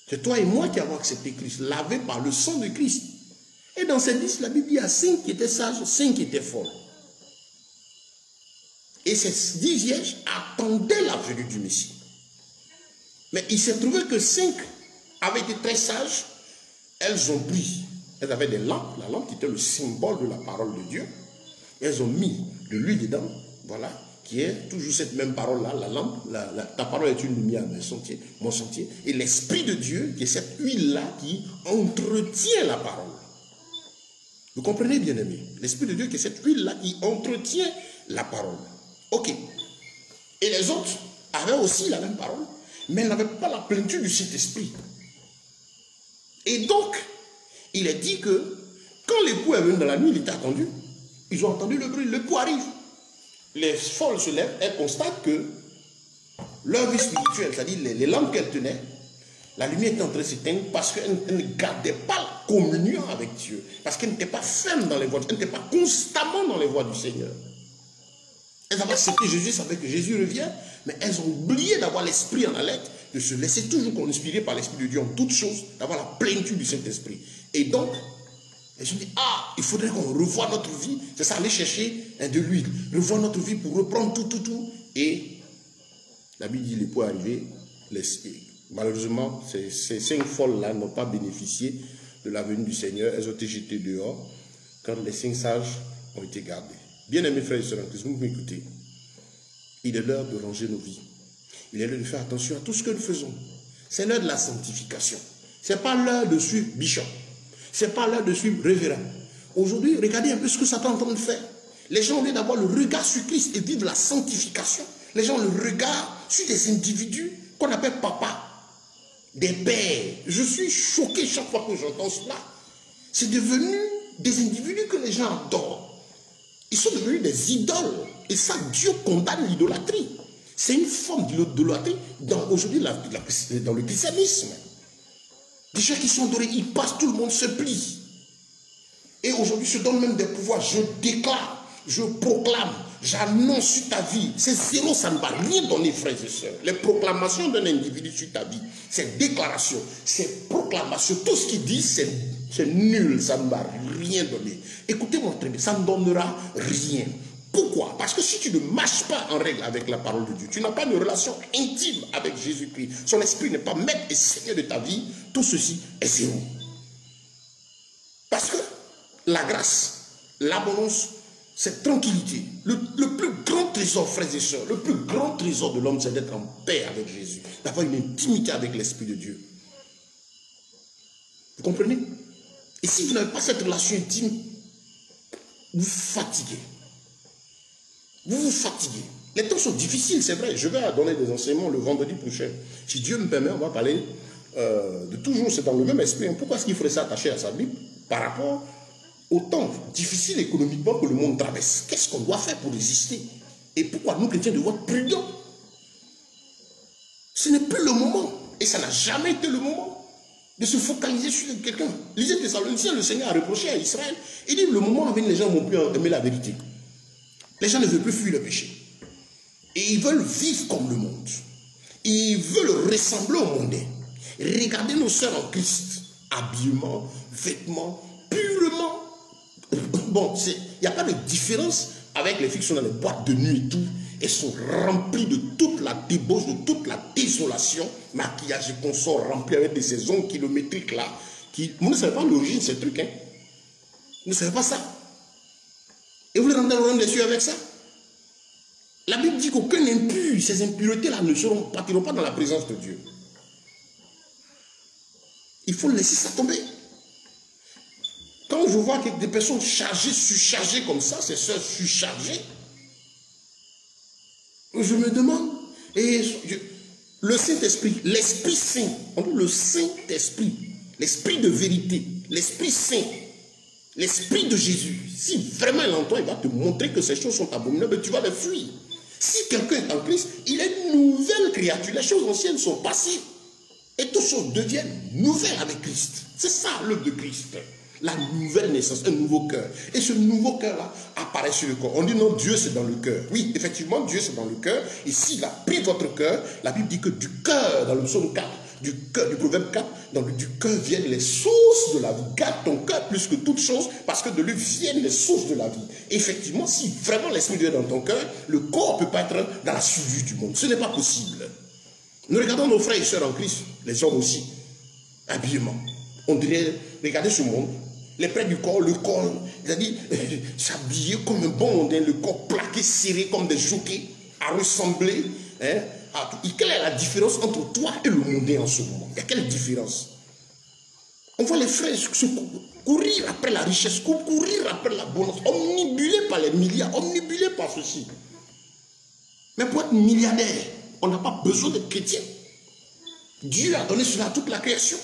C'est toi et moi qui avons accepté Christ, lavés par le sang de Christ. Et dans ces 10, la Bible dit, il y a 5 qui étaient sages, 5 qui étaient folles. Et ces 10 vierges attendaient la venue du Messie. Mais il s'est trouvé que 5 avaient été très sages. Elles ont pris, elles avaient des lampes, la lampe qui était le symbole de la parole de Dieu. Et elles ont mis de l'huile dedans, voilà, qui est toujours cette même parole-là, la lampe, ta parole est une lumière, mon sentier. Et l'Esprit de Dieu, qui est cette huile-là qui entretient la parole. Vous comprenez, bien aimé? L'Esprit de Dieu, qui est cette huile-là qui entretient la parole. Ok. Et les autres avaient aussi la même parole, mais elles n'avaient pas la plénitude du Saint-Esprit. Et donc, il est dit que quand l'époux est venu dans la nuit, il était attendu. Ils ont entendu le bruit, l'époux arrive. Les folles se lèvent, elles constatent que leur vie spirituelle, c'est-à-dire les lampes qu'elles tenaient, la lumière était en train de s'éteindre parce qu'elles ne gardaient pas la communion avec Dieu. Parce qu'elles n'étaient pas fermes dans les voies, elles n'étaient pas constamment dans les voies du Seigneur. Elles avaient accepté Jésus, savaient que Jésus revient, mais elles ont oublié d'avoir l'esprit en haleine, de se laisser toujours inspirer par l'Esprit de Dieu en toutes choses, d'avoir la plénitude du Saint-Esprit. Et donc, elles se disent, il faudrait qu'on revoie notre vie. C'est ça, aller chercher de l'huile, revoir notre vie pour reprendre tout. Et la Bible dit, l'époux est arrivé. Malheureusement, ces 5 folles-là n'ont pas bénéficié de la venue du Seigneur. Elles ont été jetées dehors quand les 5 sages ont été gardés. Bien-aimés frères et sœurs, que vous m'écoutez, il est l'heure de ranger nos vies. Il est l'heure de faire attention à tout ce que nous faisons. C'est l'heure de la sanctification. Ce n'est pas l'heure de suivre Bishop. Ce n'est pas l'heure de suivre Révérend. Aujourd'hui, regardez un peu ce que Satan est en train de faire. Les gens, au lieu d'avoir le regard sur Christ et vivre la sanctification, les gens ont le regard sur des individus qu'on appelle papa, des pères. Je suis choqué chaque fois que j'entends cela. C'est devenu des individus que les gens adorent. Ils sont devenus des idoles. Et ça, Dieu condamne l'idolâtrie. C'est une forme d'idolâtrie aujourd'hui dans le christianisme. Des gens qui sont adorés, ils passent, tout le monde se plie. Et aujourd'hui, je donne même des pouvoirs. Je déclare, je proclame, j'annonce sur ta vie. C'est zéro, ça ne va rien donner, frères et sœurs. Les proclamations d'un individu sur ta vie, c'est déclaration, c'est proclamation. Tout ce qu'il dit, c'est nul, ça ne va rien donner. Écoutez-moi très bien, ça ne donnera rien. Pourquoi? Parce que si tu ne marches pas en règle avec la parole de Dieu, tu n'as pas de relation intime avec Jésus-Christ, son esprit n'est pas maître et seigneur de ta vie, tout ceci est zéro. Parce que la grâce, l'abondance, cette tranquillité, le plus grand trésor, frères et sœurs, le plus grand trésor de l'homme, c'est d'être en paix avec Jésus, d'avoir une intimité avec l'Esprit de Dieu. Vous comprenez? Et si vous n'avez pas cette relation intime, vous fatiguez. Vous vous fatiguez. Les temps sont difficiles, c'est vrai. Je vais donner des enseignements le vendredi prochain. Si Dieu me permet, on va parler de toujours, c'est dans le même esprit. Pourquoi est-ce qu'il faudrait s'attacher à sa Bible par rapport au temps difficile économiquement que le monde traverse? Qu'est-ce qu'on doit faire pour résister? Et pourquoi nous, chrétiens, devons être prudents? Ce n'est plus le moment. Et ça n'a jamais été le moment de se focaliser sur quelqu'un. Lisez Thessaloniciens, le Seigneur a reproché à Israël. Il dit, le moment avec les gens vont plus aimer la vérité. Les gens ne veulent plus fuir le péché. Et ils veulent vivre comme le monde. Ils veulent ressembler au mondain. Regardez nos sœurs en Christ. Habillement, vêtements, purement. Bon, il n'y a pas de différence avec les filles qui sont dans les boîtes de nuit et tout. Elles sont remplies de toute la débauche, de toute la désolation. Maquillage et consorts remplis avec de ces ongles kilométriques là. Vous ne savez pas l'origine de ces trucs. Hein? Vous ne savez pas ça. Et vous les rendez au royaume des cieux avec ça. La Bible dit qu'aucun impur, ces impuretés-là ne partiront pas dans la présence de Dieu. Il faut laisser ça tomber. Quand je vois des personnes chargées, surchargées comme ça, ces sœurs surchargées, je me demande, le Saint-Esprit, l'Esprit Saint, on dit le Saint-Esprit, l'Esprit de vérité, l'Esprit Saint, l'Esprit de Jésus, si vraiment il entend, il va te montrer que ces choses sont abominables, tu vas les fuir. Si quelqu'un est en Christ, il est une nouvelle créature. Les choses anciennes sont passées. Et toutes choses deviennent nouvelles avec Christ. C'est ça l'œuvre de Christ. La nouvelle naissance, un nouveau cœur. Et ce nouveau cœur-là apparaît sur le corps. On dit non, Dieu c'est dans le cœur. Oui, effectivement, Dieu c'est dans le cœur. Et s'il a pris votre cœur, la Bible dit que du cœur, dans le psaume 4, du proverbe 4, du cœur viennent les sources de la vie. Garde ton cœur plus que toute chose, parce que de lui viennent les sources de la vie. Et effectivement, si vraiment l'Esprit de Dieu est dans ton cœur, le corps ne peut pas être dans la survie du monde. Ce n'est pas possible. Nous regardons nos frères et sœurs en Christ, les hommes aussi, habillement. On dirait, regardez ce monde, les près du corps, le corps, c'est-à-dire s'habiller comme un bon mondain, le corps plaqué, serré comme des jockeys, à ressembler. Hein, et quelle est la différence entre toi et le mondain en ce moment? Il y a quelle différence? On voit les frères courir après la richesse, courir après la bonheur, omnibulés par les milliards, omnibulés par ceci. Mais pour être milliardaire, on n'a pas besoin d'être chrétien. Dieu a donné cela à toute la création.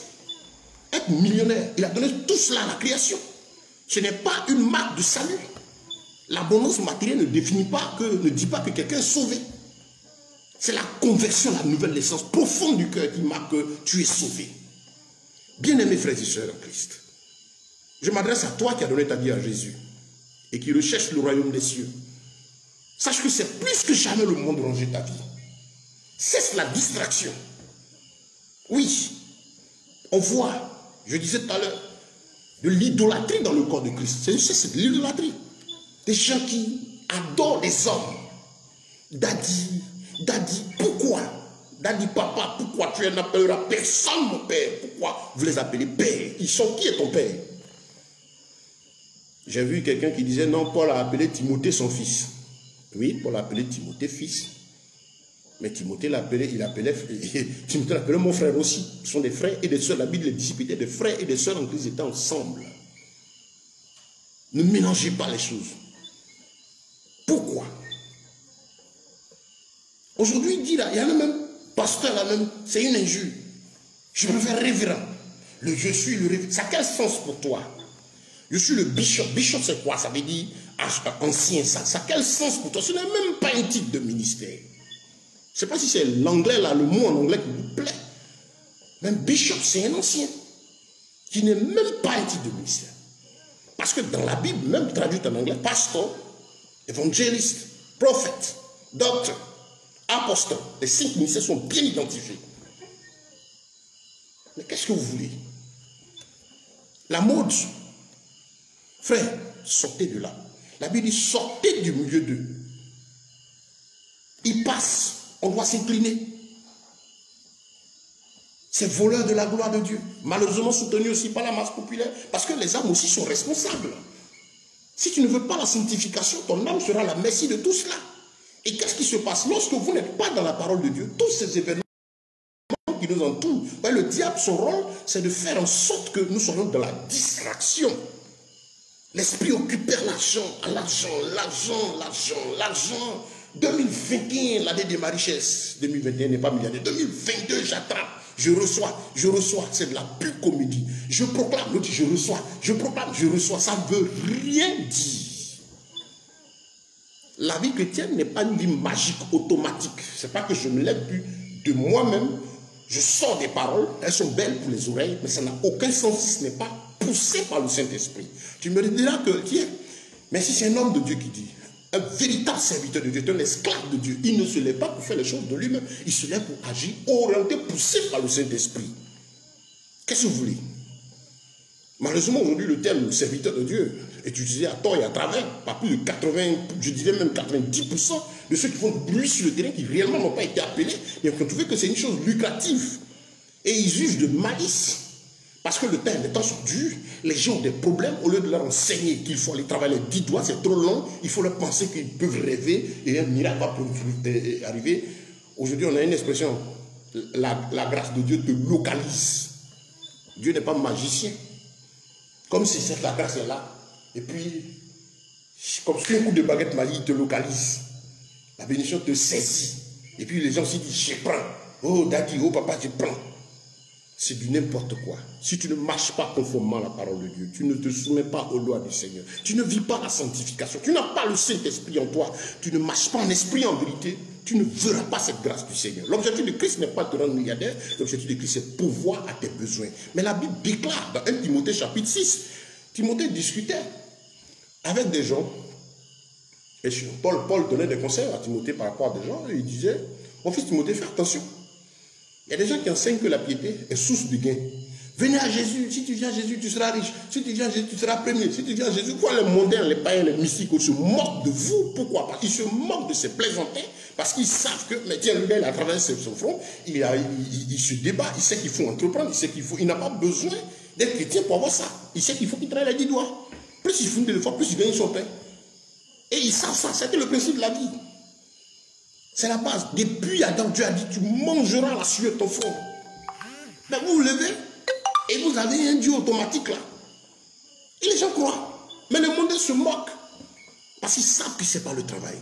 Être millionnaire, il a donné tout cela à la création. Ce n'est pas une marque de salut. L'abondance matérielle ne dit pas que quelqu'un est sauvé. C'est la conversion, la nouvelle naissance profonde du cœur qui marque que tu es sauvé. Bien-aimés frères et sœurs en Christ, je m'adresse à toi qui as donné ta vie à Jésus et qui recherche le royaume des cieux. Sache que c'est plus que jamais le monde de ranger ta vie. Cesse la distraction. Oui, on voit, je disais tout à l'heure, de l'idolâtrie dans le corps de Christ. C'est de l'idolâtrie. Des gens qui adorent des hommes. Daddy, pourquoi? Daddy, papa, pourquoi tu n'appelleras personne mon père? Pourquoi vous les appelez père? Ils sont qui est ton père? J'ai vu quelqu'un qui disait non, Paul a appelé Timothée son fils. Oui, Paul a appelé Timothée fils. Mais Timothée l'appelait, Timothée l'appelait mon frère aussi. Ce sont des frères et des sœurs. La Bible, les disciples étaient des frères et des sœurs en Christ, ils étaient ensemble. Ne mélangez pas les choses. Pourquoi? Aujourd'hui, il dit là, il y en a même, pasteur là même, c'est une injure. Je préfère révérend. Je suis le révérend. Ça a quel sens pour toi? Je suis le bishop. Bishop, c'est quoi? Ça veut dire ancien. Ça a quel sens pour toi? Ce n'est même pas un titre de ministère. Je ne sais pas si c'est l'anglais là, le mot en anglais qui vous plaît. Même bishop, c'est un ancien. Qui n'est même pas un titre de ministère. Parce que dans la Bible, même traduite en anglais, pasteur, évangéliste, prophète, docteur, apostole, les 5 ministères sont bien identifiés. Mais qu'est-ce que vous voulez? La mode. Frère, sortez de là. La Bible dit sortez du milieu d'eux. Ils passent, on doit s'incliner. C'est voleur de la gloire de Dieu. Malheureusement soutenu aussi par la masse populaire. Parce que les âmes aussi sont responsables. Si tu ne veux pas la sanctification, ton âme sera à la merci de tout cela. Et qu'est-ce qui se passe lorsque vous n'êtes pas dans la parole de Dieu? Tous ces événements qui nous entourent. Le diable, son rôle, c'est de faire en sorte que nous soyons dans la distraction. L'esprit occupe l'argent, l'argent. 2021, l'année de ma richesse. 2021 n'est pas milliardaire. 2022, j'attrape. Je reçois. C'est de la pure comédie. Je proclame, l'autre dit je reçois. Je proclame, je reçois. Ça ne veut rien dire. La vie chrétienne n'est pas une vie magique, automatique. Ce n'est pas que je me lève plus de moi-même. Je sors des paroles, elles sont belles pour les oreilles, mais ça n'a aucun sens si ce n'est pas poussé par le Saint-Esprit. Tu me diras que, tiens, mais si c'est un homme de Dieu qui dit, un véritable serviteur de Dieu, un esclave de Dieu, il ne se lève pas pour faire les choses de lui-même, il se lève pour agir, orienté, poussé par le Saint-Esprit. Qu'est-ce que vous voulez? Malheureusement, aujourd'hui, le terme serviteur de Dieu est utilisé à tort et à travers par plus de 80, je dirais même 90% de ceux qui font du bruit sur le terrain, qui réellement n'ont pas été appelés, mais qui ont trouvé que c'est une chose lucrative. Et ils usent de malice. Parce que les temps sont durs, les gens ont des problèmes, au lieu de leur enseigner qu'il faut aller travailler les 10 doigts, c'est trop long, il faut leur penser qu'ils peuvent rêver et un miracle va arriver. Aujourd'hui, on a une expression, la grâce de Dieu te localise. Dieu n'est pas magicien. Comme si la grâce est là, et puis, comme si un coup de baguette magique te localise, la bénédiction te saisit. Et puis les gens se disent, je prends. Oh daddy, oh papa, je prends. C'est du n'importe quoi. Si tu ne marches pas conformément à la parole de Dieu, tu ne te soumets pas aux lois du Seigneur, tu ne vis pas la sanctification, tu n'as pas le Saint-Esprit en toi, tu ne marches pas en esprit, en vérité, tu ne verras pas cette grâce du Seigneur. L'objectif de Christ n'est pas de te rendre milliardaire, l'objectif de Christ c'est pouvoir à tes besoins. Mais la Bible déclare dans 1 Timothée chapitre 6, Timothée discutait avec des gens, et Paul donnait des conseils à Timothée par rapport à des gens, et il disait, mon fils Timothée, fais attention. Il y a des gens qui enseignent que la piété est source de gain. Venez à Jésus, si tu viens à Jésus, tu seras riche. Si tu viens à Jésus, tu seras premier. Si tu viens à Jésus, pourquoi les mondains, les païens, les mystiques se moquent de vous? Pourquoi? Parce qu'ils se moquent de ces plaisantins, parce qu'ils savent que, mais tiens, le gars, il a traversé son front, il se débat, il sait qu'il faut entreprendre, il n'a pas besoin d'être chrétien pour avoir ça. Il sait qu'il faut qu'il travaille les 10 doigts. Plus il fout de l'effort, plus il gagne son pain. Et ils savent ça, c'était le principe de la vie. C'est la base. Depuis Adam, Dieu a dit, tu mangeras la sueur de ton front. Mais vous vous levez et vous avez un Dieu automatique là. Et les gens croient. Mais le monde se moque. Parce qu'ils savent que ce n'est pas le travail.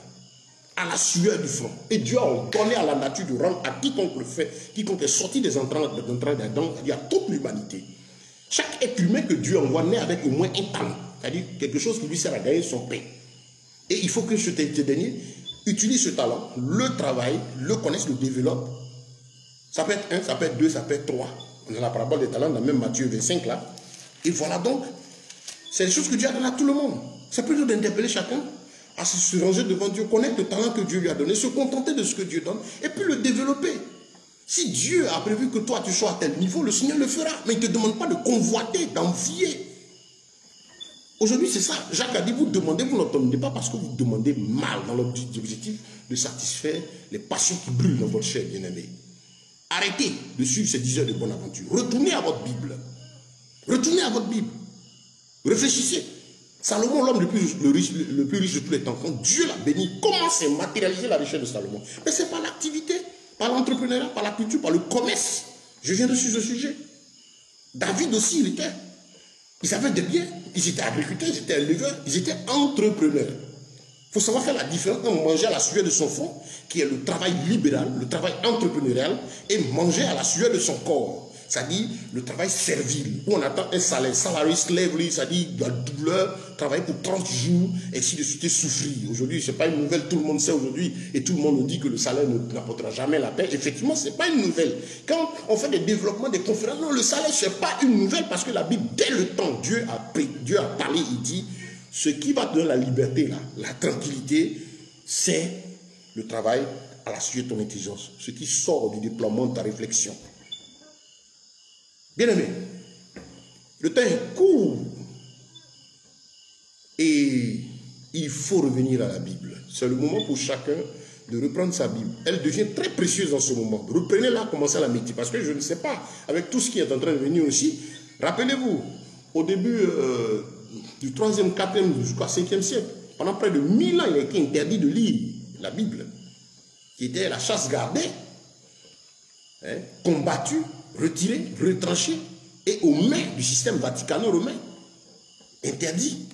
À la sueur du front. Et Dieu a ordonné à la nature de rendre à quiconque le fait, quiconque est sorti des entrailles d'Adam, il y a toute l'humanité. Chaque être humain que Dieu envoie naît avec au moins un talent. C'est-à-dire quelque chose qui lui sert à gagner son pain. Et il faut que ce dernier utilise ce talent, le travail, le connaisse, le développe. Ça peut être 1, ça peut être 2, ça peut être 3. On a la parabole des talents dans même Matthieu 25 là. Et voilà donc, c'est des choses que Dieu a donné à tout le monde. C'est plutôt d'interpeller chacun à se ranger devant Dieu, connaître le talent que Dieu lui a donné, se contenter de ce que Dieu donne, et puis le développer. Si Dieu a prévu que toi tu sois à tel niveau, le Seigneur le fera. Mais il ne te demande pas de convoiter, d'envier. Aujourd'hui, c'est ça. Jacques a dit, vous demandez, vous n'obtenez pas parce que vous demandez mal dans l'objectif de satisfaire les passions qui brûlent dans votre chair, bien-aimé. Arrêtez de suivre ces 10 heures de bonne aventure. Retournez à votre Bible. Retournez à votre Bible. Réfléchissez. Salomon, l'homme le plus riche de tous les temps, quand Dieu l'a béni, comment s'est matérialisé la richesse de Salomon? Mais c'est par l'activité, par l'entrepreneuriat, par la culture, par le commerce. Je viens de sur ce sujet. David aussi, ils avaient des biens, ils étaient agriculteurs, ils étaient éleveurs, ils étaient entrepreneurs. Il faut savoir faire la différence entre manger à la sueur de son front, qui est le travail libéral, le travail entrepreneurial, et manger à la sueur de son corps, c'est-à-dire le travail servile, où on attend un salaire, salary slavery, c'est-à-dire de la douleur, travailler pour 30 jours, et ainsi de suite, et souffrir. Aujourd'hui, ce n'est pas une nouvelle, tout le monde sait aujourd'hui, et tout le monde nous dit que le salaire n'apportera jamais la paix. Effectivement, ce n'est pas une nouvelle. Quand on fait des développements, des conférences, non, le salaire, ce n'est pas une nouvelle, parce que la Bible, dès le temps, Dieu a parlé, il dit, ce qui va donner la liberté, là, la tranquillité, c'est le travail à la suite de ton intelligence, ce qui sort du déploiement de ta réflexion. Bien aimé, le temps est court et il faut revenir à la Bible. C'est le moment pour chacun de reprendre sa Bible. Elle devient très précieuse en ce moment. Reprenez-la, commencez à la méditer. Parce que je ne sais pas, avec tout ce qui est en train de venir aussi, rappelez-vous, au début du 3e, 4e, jusqu'au 5e siècle, pendant près de 1000 ans, il a été interdit de lire la Bible, qui était la chasse gardée, hein, combattue, retirée, retranchée, et aux mains du système vaticano-romain, interdit.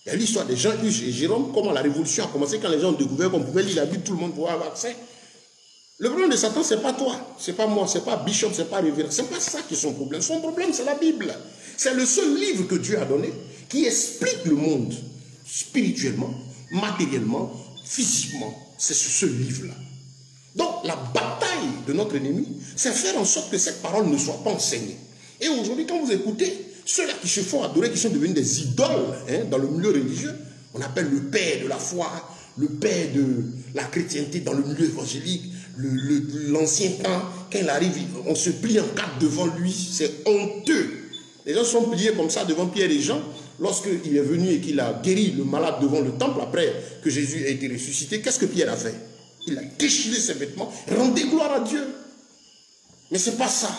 Il y a l'histoire des Jean Huche et Jérôme, comment la révolution a commencé quand les gens ont découvert qu'on pouvait lire la Bible, tout le monde pouvait avoir accès. Le problème de Satan, ce n'est pas toi, ce n'est pas moi, ce n'est pas Bishop, ce n'est pas Révérend, ce n'est pas ça qui est son problème. Son problème, c'est la Bible. C'est le seul livre que Dieu a donné qui explique le monde spirituellement, matériellement, physiquement. C'est ce livre-là. Donc, la bataille de notre ennemi, c'est faire en sorte que cette parole ne soit pas enseignée. Et aujourd'hui, quand vous écoutez, ceux-là qui se font adorer, qui sont devenus des idoles hein, dans le milieu religieux, on appelle le père de la foi, le père de la chrétienté dans le milieu évangélique, l'ancien temps, quand il arrive, on se plie en quatre devant lui, c'est honteux. Les gens sont pliés comme ça devant Pierre et Jean. Lorsqu'il est venu et qu'il a guéri le malade devant le temple, après que Jésus a été ressuscité, qu'est-ce que Pierre a fait? Il a déchiré ses vêtements, rendez gloire à Dieu. Mais ce n'est pas ça.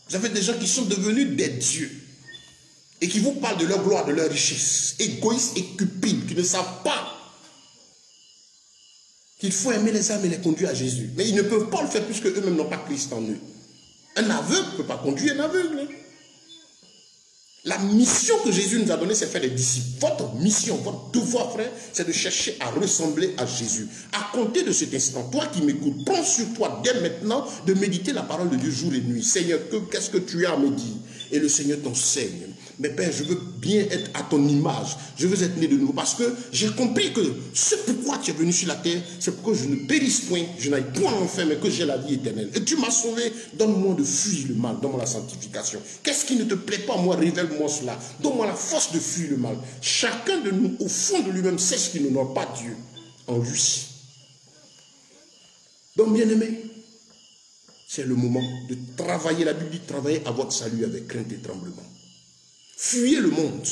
Vous avez des gens qui sont devenus des dieux et qui vous parlent de leur gloire, de leur richesse, égoïstes et cupides, qui ne savent pas qu'il faut aimer les âmes et les conduire à Jésus. Mais ils ne peuvent pas le faire puisque eux-mêmes n'ont pas Christ en eux. Un aveugle ne peut pas conduire un aveugle. La mission que Jésus nous a donnée, c'est faire des disciples. Votre mission, votre devoir, frère, c'est de chercher à ressembler à Jésus. À compter de cet instant, toi qui m'écoutes, prends sur toi dès maintenant de méditer la parole de Dieu jour et nuit. Seigneur, qu'est-ce que tu as à me dire? Et le Seigneur t'enseigne. Mais Père, je veux bien être à ton image. Je veux être né de nouveau. Parce que j'ai compris que ce pourquoi tu es venu sur la terre, c'est pour que je ne périsse point, je n'aille point en enfer, mais que j'ai la vie éternelle. Et tu m'as sauvé. Donne-moi de fuir le mal. Donne-moi la sanctification. Qu'est-ce qui ne te plaît pas, moi? Révèle-moi cela. Donne-moi la force de fuir le mal. Chacun de nous, au fond de lui-même, sait ce qui n'honore pas Dieu en lui. Donc, bien-aimé, c'est le moment de travailler. La Bible dit travailler à votre salut avec crainte et tremblement. Fuyez le monde.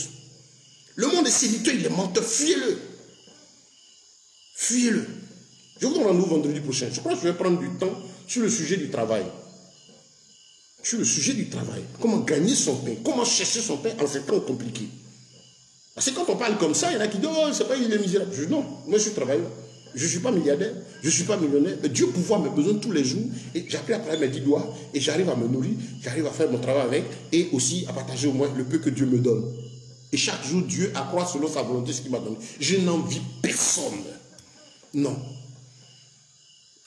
Le monde est séducteur, il est menteur. Fuyez-le. Fuyez-le. Je vous donne rendez-vous vendredi prochain. Je crois que je vais prendre du temps sur le sujet du travail. Sur le sujet du travail. Comment gagner son pain. Comment chercher son pain en ces temps compliqués. Parce que quand on parle comme ça, il y en a qui disent oh, c'est pas il est misérable. Je dis non, moi je suis travailleur. Je ne suis pas milliardaire, je ne suis pas millionnaire, mais Dieu pouvoir mes besoins tous les jours, et j'apprends à travailler mes 10 doigts, et j'arrive à me nourrir, j'arrive à faire mon travail avec, et aussi à partager au moins le peu que Dieu me donne. Et chaque jour, Dieu accroît selon sa volonté ce qu'il m'a donné. Je n'envie personne. Non.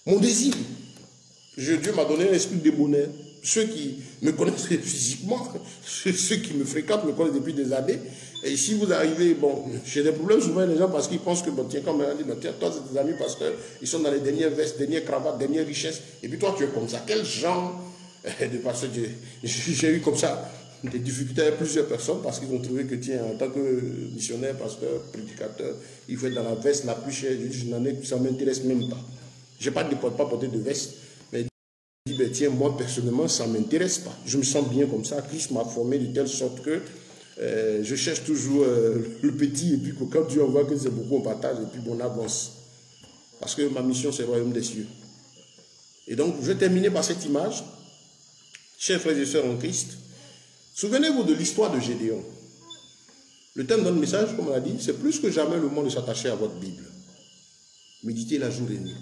Mon désir, Dieu m'a donné un esprit de bonheur. Ceux qui me connaissent physiquement, ceux qui me fréquentent me connaissent depuis des années. Et si vous arrivez, bon, j'ai des problèmes souvent les gens parce qu'ils pensent que, bon, tiens, comme on dit, bon, tiens, toi, c'est tes amis parce qu'ils sont dans les dernières vestes, dernières cravates, dernières richesses. Et puis toi, tu es comme ça. Quel genre de pasteur j'ai eu comme ça des difficultés avec plusieurs personnes parce qu'ils ont trouvé que, tiens, en tant que missionnaire, pasteur, prédicateur, il faut être dans la veste la plus chère. Je dis, je n'en ai, ça ne m'intéresse même pas. Je n'ai pas porter de veste. Je dis, ben, tiens, moi personnellement, ça ne m'intéresse pas. Je me sens bien comme ça. Christ m'a formé de telle sorte que je cherche toujours le petit, et puis quand Dieu envoie que c'est beaucoup, on partage, et puis on avance. Parce que ma mission, c'est le royaume des cieux. Et donc, je vais terminer par cette image. Chers frères et sœurs en Christ, souvenez-vous de l'histoire de Gédéon. Le thème dans le message, comme on l'a dit, c'est plus que jamais le moment de s'attacher à votre Bible. Méditez la jour et nuit.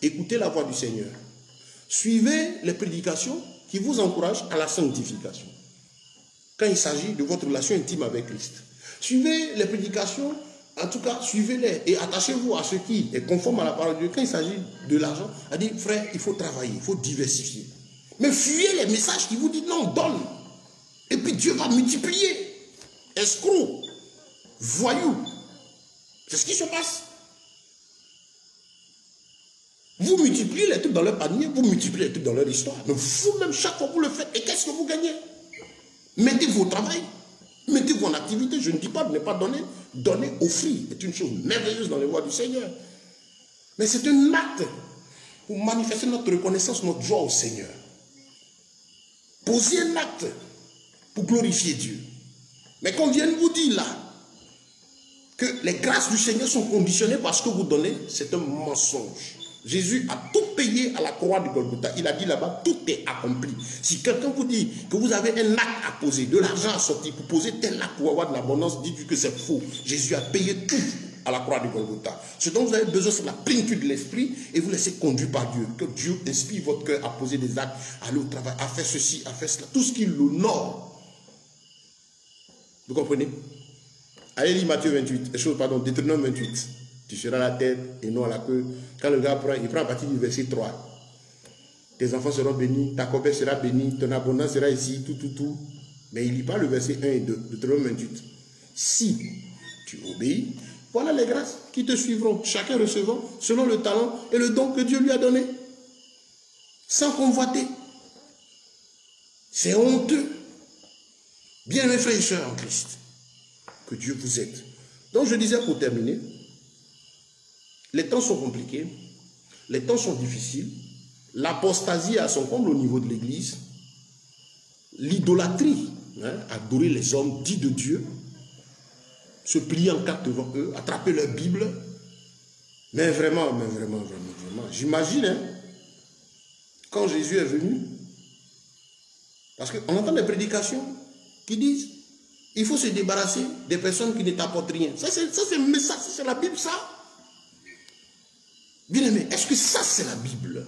Écoutez la voix du Seigneur. Suivez les prédications qui vous encouragent à la sanctification. Quand il s'agit de votre relation intime avec Christ. Suivez les prédications, en tout cas, suivez-les et attachez-vous à ce qui est conforme à la parole de Dieu. Quand il s'agit de l'argent, elle dit, frère, il faut travailler, il faut diversifier. Mais fuyez les messages qui vous disent, non, donne. Et puis Dieu va multiplier. Escroc, voyou. C'est ce qui se passe. Vous multipliez les trucs dans leur panier, vous multipliez les trucs dans leur histoire. Mais vous-même, chaque fois, vous le faites. Et qu'est-ce que vous gagnez? Mettez-vous au travail, mettez-vous en activité. Je ne dis pas de ne pas donner. Donner, offrir est une chose merveilleuse dans les voies du Seigneur. Mais c'est un acte pour manifester notre reconnaissance, notre joie au Seigneur. Posez un acte pour glorifier Dieu. Mais qu'on vienne vous dire là que les grâces du Seigneur sont conditionnées par ce que vous donnez, c'est un mensonge. Jésus a tout payé à la croix de Golgotha. Il a dit là-bas, tout est accompli. Si quelqu'un vous dit que vous avez un acte à poser, de l'argent à sortir, pour poser tel acte pour avoir de l'abondance, dites-lui que c'est faux. Jésus a payé tout à la croix de Golgotha. Ce dont vous avez besoin, c'est la plénitude de l'esprit et vous laissez conduire par Dieu. Que Dieu inspire votre cœur à poser des actes, à aller au travail, à faire ceci, à faire cela. Tout ce qui l'honore. Vous comprenez? Allez lire Matthieu 28, Deutéronome 28. Tu seras la tête et non à la queue. Quand le gars prend, il prend à partir du verset 3. Tes enfants seront bénis, ta corbeille sera bénie, ton abondance sera ici, tout. Mais il ne lit pas le verset 1 et 2, Deutéronome 28. Si tu obéis, voilà les grâces qui te suivront, chacun recevant selon le talent et le don que Dieu lui a donné. Sans convoiter. C'est honteux. Bien mes frères et sœurs en Christ, que Dieu vous aide. Donc je disais pour terminer, les temps sont compliqués. Les temps sont difficiles. L'apostasie a son comble au niveau de l'Église. L'idolâtrie, adorer les hommes dits de Dieu, se plier en quatre devant eux, attraper leur Bible. Mais vraiment, j'imagine, quand Jésus est venu, parce qu'on entend des prédications qui disent il faut se débarrasser des personnes qui ne t'apportent rien. Ça, c'est la Bible, ça. Bien aimé, est-ce que ça, c'est la Bible?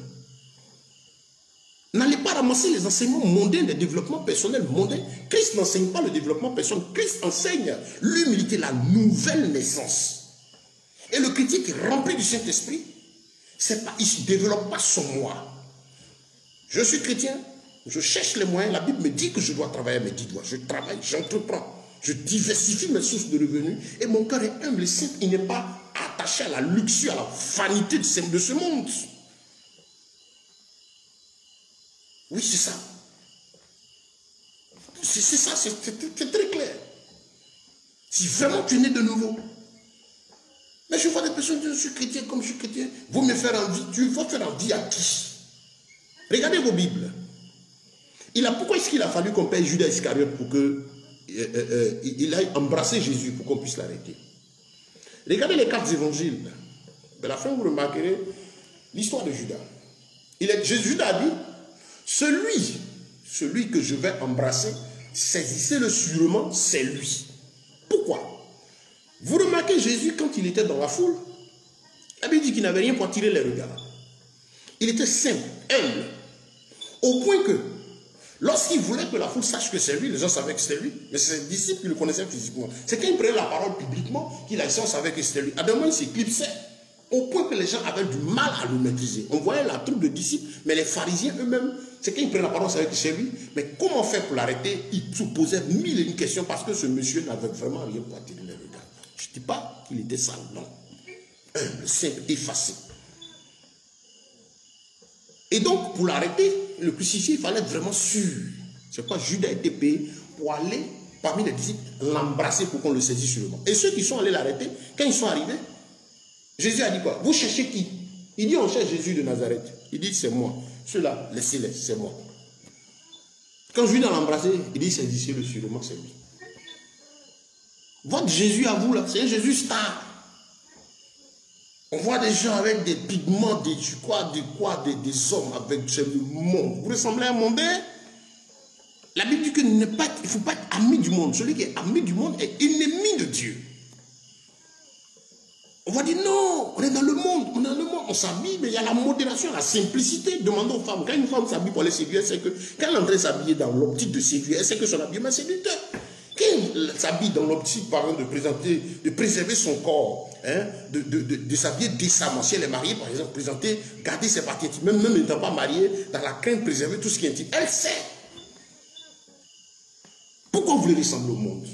N'allez pas ramasser les enseignements mondains des développements personnels mondains. Christ n'enseigne pas le développement personnel. Christ enseigne l'humilité, la nouvelle naissance. Et le chrétien qui est rempli du Saint-Esprit, il ne développe pas son moi. Je suis chrétien, je cherche les moyens. La Bible me dit que je dois travailler à mes 10 doigts. Je travaille, j'entreprends. Je diversifie mes sources de revenus. Et mon cœur est humble et simple. Il n'est pas attaché à la luxure, à la vanité de ce monde. Oui, c'est ça. C'est ça, c'est très clair. Si vraiment tu es né de nouveau. Mais je vois des personnes qui disent, je suis chrétien comme je suis chrétien. Vous me faire envie. Tu vas faire envie à qui? Regardez vos Bibles. Pourquoi est-ce qu'il a fallu qu'on paye Judas Iscariote pour qu'il aille embrasser Jésus pour qu'on puisse l'arrêter? Regardez les 4 évangiles. À la fin, vous remarquerez l'histoire de Judas. Judas a dit, celui que je vais embrasser, saisissez-le sûrement, c'est lui. Pourquoi? Vous remarquez Jésus quand il était dans la foule, la Bible dit qu'il n'avait rien pour attirer les regards. Il était simple, humble, au point que lorsqu'il voulait que la foule sache que c'est lui, les gens savaient que c'était lui, mais ses disciples qui le connaissaient physiquement. C'est quand il prenait la parole publiquement qu'il a dit on savait que c'était lui. À d'un moment, il s'éclipsait au point que les gens avaient du mal à le maîtriser. On voyait la troupe de disciples, mais les pharisiens eux-mêmes, c'est quand ils prenaient la parole, on savait que c'est lui. Mais comment faire pour l'arrêter? Ils se posaient 1001 questions parce que ce monsieur n'avait vraiment rien pour attirer les regards. Je ne dis pas qu'il était sale, non. Humble, simple, effacé. Et donc, pour l'arrêter, le crucifié, il fallait être vraiment sûr. C'est quoi? Judas était payé pour aller parmi les disciples, l'embrasser pour qu'on le saisisse sur le banc. Et ceux qui sont allés l'arrêter, quand ils sont arrivés, Jésus a dit quoi? Vous cherchez qui? Il dit on cherche Jésus de Nazareth. Il dit c'est moi. Ceux-là, laissez-les, c'est moi. Quand Judas l'a embrassé, il dit saisissez-le sur le banc, c'est lui. Votre Jésus à vous là, c'est un Jésus star. On voit des gens avec des pigments, des hommes avec le monde. Vous ressemblez à un mondain. La Bible dit qu'il ne faut pas être ami du monde. Celui qui est ami du monde est ennemi de Dieu. On va dire non, on est dans le monde, on s'habille, mais il y a la modération, la simplicité. Demandons aux femmes, quand une femme s'habille pour les séduire, c'est que quand elle est en train de s'habiller dans l'optique de séduire, elle sait que son habillement est séducteur. Quand elle s'habille dans l'optique, par exemple, de préserver son corps, de s'habiller décemment, si elle est mariée, par exemple, garder ses parties intimes, même n'étant pas mariée, dans la crainte de préserver tout ce qui est intime, elle sait. Pourquoi vous voulez ressembler au monde?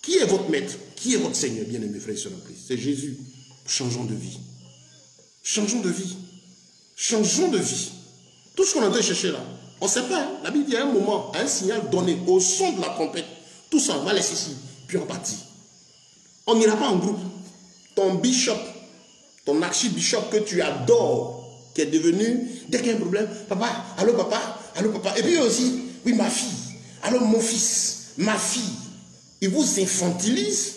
Qui est votre maître? Qui est votre Seigneur, bien-aimés frères et sœurs en Christ? C'est Jésus. Changeons de vie. Changeons de vie. Changeons de vie. Tout ce qu'on est en train de chercher là, on ne sait pas. Hein? La Bible dit à un moment, à un signal donné, au son de la trompette, tout ça, on va laisser ici, puis on partit. On n'ira pas en groupe. Ton bishop, ton archibishop que tu adores, qui est devenu, dès qu'il y a un problème, papa, allô papa, allô papa. Et puis aussi, oui ma fille, allô mon fils, ma fille. Il vous infantilise,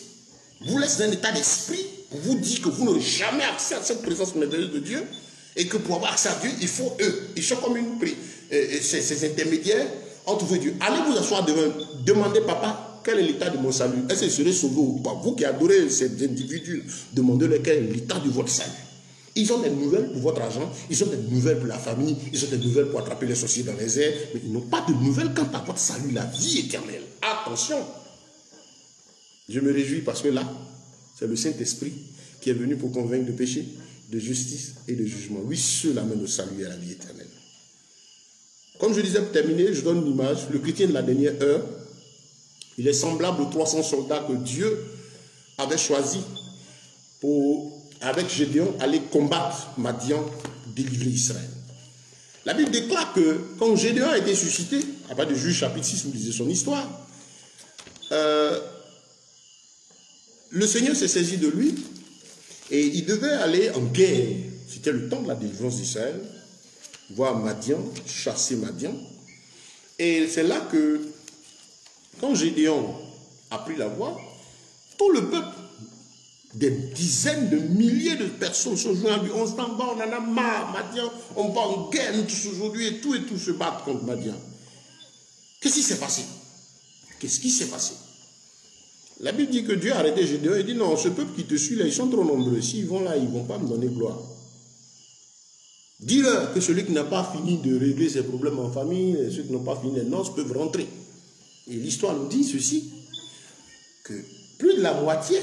vous laisse dans un état d'esprit, pour vous dire que vous n'aurez jamais accès à cette présence merveilleuse de Dieu, et que pour avoir accès à Dieu, il faut eux. Ils sont comme ces intermédiaires entre vous et Dieu. Allez vous asseoir devant, demandez papa, quel est l'état de mon salut? Est-ce que je serai sauvé ou pas? Vous qui adorez ces individus, demandez-leur quel est l'état de votre salut. Ils ont des nouvelles pour votre argent, ils ont des nouvelles pour la famille, ils ont des nouvelles pour attraper les sorciers dans les airs, mais ils n'ont pas de nouvelles quant à votre salut, la vie éternelle. Attention! Je me réjouis parce que là, c'est le Saint-Esprit qui est venu pour convaincre de péché, de justice et de jugement. Oui, ceux-là mènent au salut et à la vie éternelle. Comme je disais pour terminer, je donne une image. Le chrétien de la dernière heure, il est semblable aux 300 soldats que Dieu avait choisis pour, avec Gédéon, aller combattre Madian, délivrer Israël. La Bible déclare que quand Gédéon a été suscité, à partir de Juge chapitre 6, vous lisez son histoire, le Seigneur s'est saisi de lui Et il devait aller en guerre. C'était le temps de la délivrance d'Israël. Voir Madian, chasser Madian. Et c'est là que, quand Gédéon a pris la voix, tout le peuple, des dizaines de milliers de personnes se joignent à lui. On s'en bat, on en a marre, Madian, on va en guerre tous aujourd'hui et tout se battent contre Madian. Qu'est-ce qui s'est passé? Qu'est-ce qui s'est passé? La Bible dit que Dieu a arrêté Gédéon et dit non, ce peuple qui te suit là, ils sont trop nombreux. S'ils vont là, ils ne vont pas me donner gloire. Dis-leur que celui qui n'a pas fini de régler ses problèmes en famille, ceux qui n'ont pas fini les noces peuvent rentrer. Et l'histoire nous dit ceci, que plus de la moitié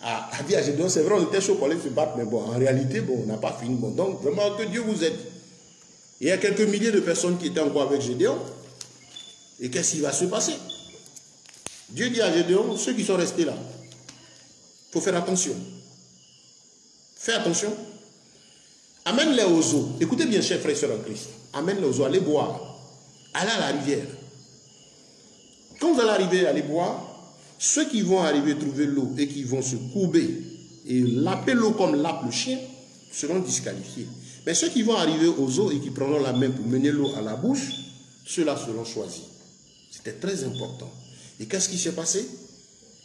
a dit à Gédéon, c'est vrai, on était chaud pour aller se battre, mais bon, en réalité, bon, on n'a pas fini. Bon, donc, vraiment, que Dieu vous aide. Il y a quelques milliers de personnes qui étaient encore avec Gédéon. Et qu'est-ce qui va se passer? Dieu dit à Gédéon, ceux qui sont restés là, il faut faire attention. Fais attention. Amène-les aux eaux. Écoutez bien, chers frères et sœurs en Christ. Amène-les aux eaux, allez boire. Allez à la rivière. Quand vous allez arriver, allez boire. Ceux qui vont arriver trouver l'eau et qui vont se courber et laper l'eau comme lappe le chien seront disqualifiés. Mais ceux qui vont arriver aux eaux et qui prendront la main pour mener l'eau à la bouche, ceux-là seront choisis. C'était très important. Et qu'est-ce qui s'est passé?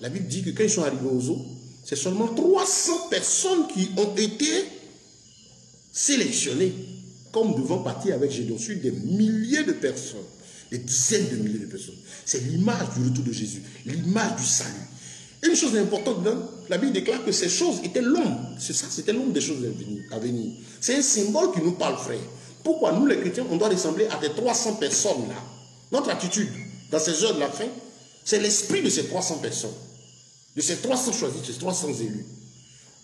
La Bible dit que quand ils sont arrivés aux eaux, c'est seulement 300 personnes qui ont été sélectionnées comme devant partir avec Gédéon sur des milliers de personnes, des dizaines de milliers de personnes. C'est l'image du retour de Jésus, l'image du salut. Une chose importante, la Bible déclare que ces choses étaient l'ombre. C'est ça, c'était l'ombre des choses à venir. C'est un symbole qui nous parle, frère. Pourquoi nous, les chrétiens, on doit ressembler à des 300 personnes-là? Notre attitude, dans ces heures de la fin, c'est l'esprit de ces 300 personnes, de ces 300 choisis, de ces 300 élus.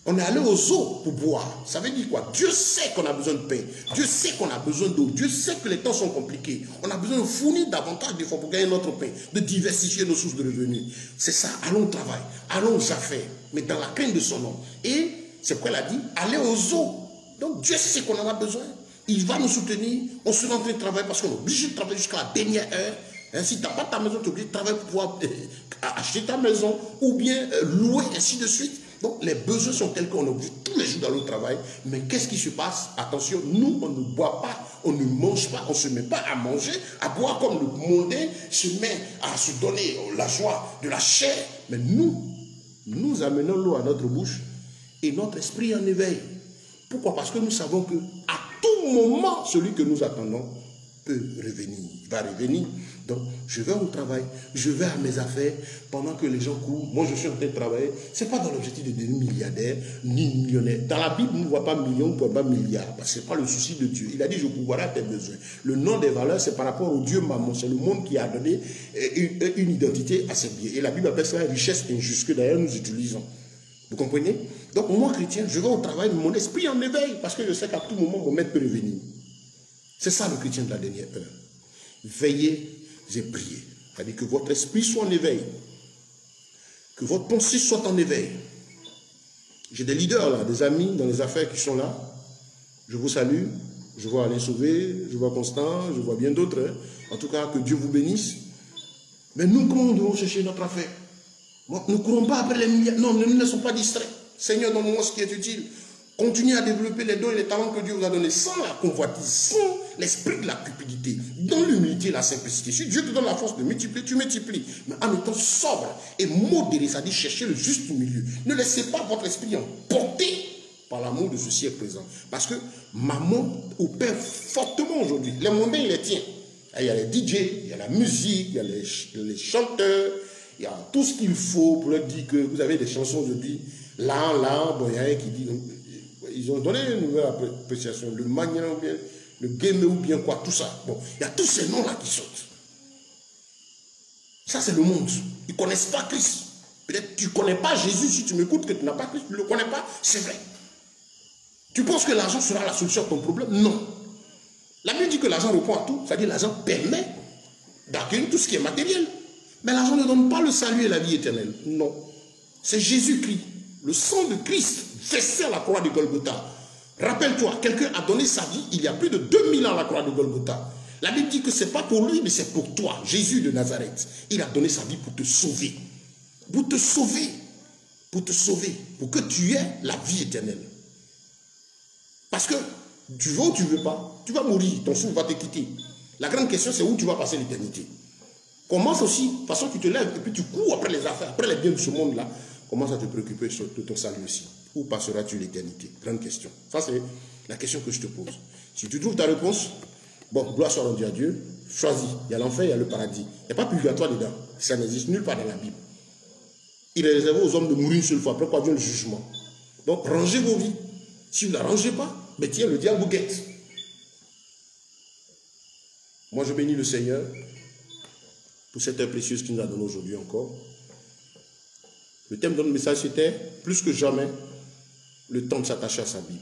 On est allé aux eaux pour boire. Ça veut dire quoi? Dieu sait qu'on a besoin de pain. Dieu sait qu'on a besoin d'eau. Dieu sait que les temps sont compliqués. On a besoin de fournir davantage d'efforts pour gagner notre pain, de diversifier nos sources de revenus. C'est ça, allons au travail, allons aux affaires, mais dans la crainte de son nom. Et c'est pourquoi il a dit, allez aux eaux. Donc Dieu sait qu'on en a besoin. Il va nous soutenir. On se rend en train de travailler parce qu'on est obligé de travailler jusqu'à la dernière heure. Si tu n'as pas ta maison, tu es obligé de travailler pour pouvoir acheter ta maison ou bien louer, ainsi de suite. Donc les besoins sont tels qu'on est obligé tous les jours d'aller au travail. Mais qu'est-ce qui se passe? Attention, nous, on ne boit pas, on ne mange pas, on ne se met pas à manger, à boire comme le mondain se met à se donner la joie de la chair. Mais nous amenons l'eau à notre bouche et notre esprit en éveil. Pourquoi? Parce que nous savons que à tout moment, celui que nous attendons peut revenir, il va revenir. Donc, je vais au travail, je vais à mes affaires, pendant que les gens courent, moi je suis en train de travailler. Ce n'est pas dans l'objectif de devenir milliardaire, ni millionnaire. Dans la Bible, on ne voit pas million, on ne voit pas milliard, parce que ce n'est pas le souci de Dieu. Il a dit, je pourvoirai à tes besoins. Le nom des valeurs, c'est par rapport au Dieu maman, c'est le monde qui a donné une identité à ses biens. Et la Bible appelle ça la richesse injuste, que d'ailleurs nous utilisons. Vous comprenez? Donc, moi, chrétien, je vais au travail, mon esprit en éveil, parce que je sais qu'à tout moment, mon maître peut revenir. C'est ça le chrétien de la dernière heure. Veillez et priez. C'est-à-dire que votre esprit soit en éveil. Que votre pensée soit en éveil. J'ai des leaders là, des amis dans les affaires qui sont là. Je vous salue. Je vois Alain Sauvé, je vois Constant, je vois bien d'autres. Hein. En tout cas, que Dieu vous bénisse. Mais nous, comment nous devons chercher notre affaire? Nous ne courons pas après les milliards. Non, ne nous laissons pas distraits. Seigneur, donne-moi ce qui est utile. Continuez à développer les dons et les talents que Dieu vous a donnés sans la convoitise, sans l'esprit de la cupidité, dans l'humilité et la simplicité. Si Dieu te donne la force de multiplier, tu multiplies. Mais en étant sobre et modéré, ça dit chercher le juste milieu. Ne laissez pas votre esprit emporter par l'amour de ce siècle présent. Parce que maman opère fortement aujourd'hui. Les mondains, il les tient. Il y a les DJ, il y a la musique, il y a les chanteurs, il y a tout ce qu'il faut pour leur dire que vous avez des chansons aujourd'hui. Là, bon, il y a un qui dit... Ils ont donné une nouvelle appréciation, le magnan ou bien, le game ou bien quoi, tout ça. Bon, il y a tous ces noms-là qui sautent. Ça, c'est le monde. Ils ne connaissent pas Christ. Peut-être que tu ne connais pas Jésus, si tu m'écoutes, que tu n'as pas Christ, tu ne le connais pas, c'est vrai. Tu penses que l'argent sera la solution à ton problème? Non. La Bible dit que l'argent répond à tout, c'est-à-dire l'argent permet d'accueillir tout ce qui est matériel. Mais l'argent ne donne pas le salut et la vie éternelle. Non. C'est Jésus-Christ, le sang de Christ, versé à la croix de Golgotha. Rappelle-toi, quelqu'un a donné sa vie il y a plus de 2000 ans à la croix de Golgotha. La Bible dit que ce n'est pas pour lui, mais c'est pour toi, Jésus de Nazareth. Il a donné sa vie pour te sauver. Pour te sauver. pour te sauver, pour que tu aies la vie éternelle. Parce que tu veux ou tu ne veux pas, tu vas mourir, ton souffle va te quitter. La grande question, c'est où tu vas passer l'éternité. Commence aussi, de toute façon, tu te lèves et puis tu cours après les affaires, après les biens de ce monde-là. Commence à te préoccuper de ton salut aussi. Où passeras-tu l'éternité? Grande question. Ça, c'est la question que je te pose. Si tu trouves ta réponse, bon, gloire soit rendue à Dieu, choisis. Il y a l'enfer, il y a le paradis. Il n'y a pas purgatoire dedans. Ça n'existe nulle part dans la Bible. Il est réservé aux hommes de mourir une seule fois. Après quoi vient le jugement. Donc, rangez vos vies. Si vous ne la rangez pas, mais tiens, le diable vous guette. Moi, je bénis le Seigneur pour cette heure précieuse qu'il nous a donnée aujourd'hui encore. Le thème de notre message, c'était plus que jamais le temps de s'attacher à sa Bible.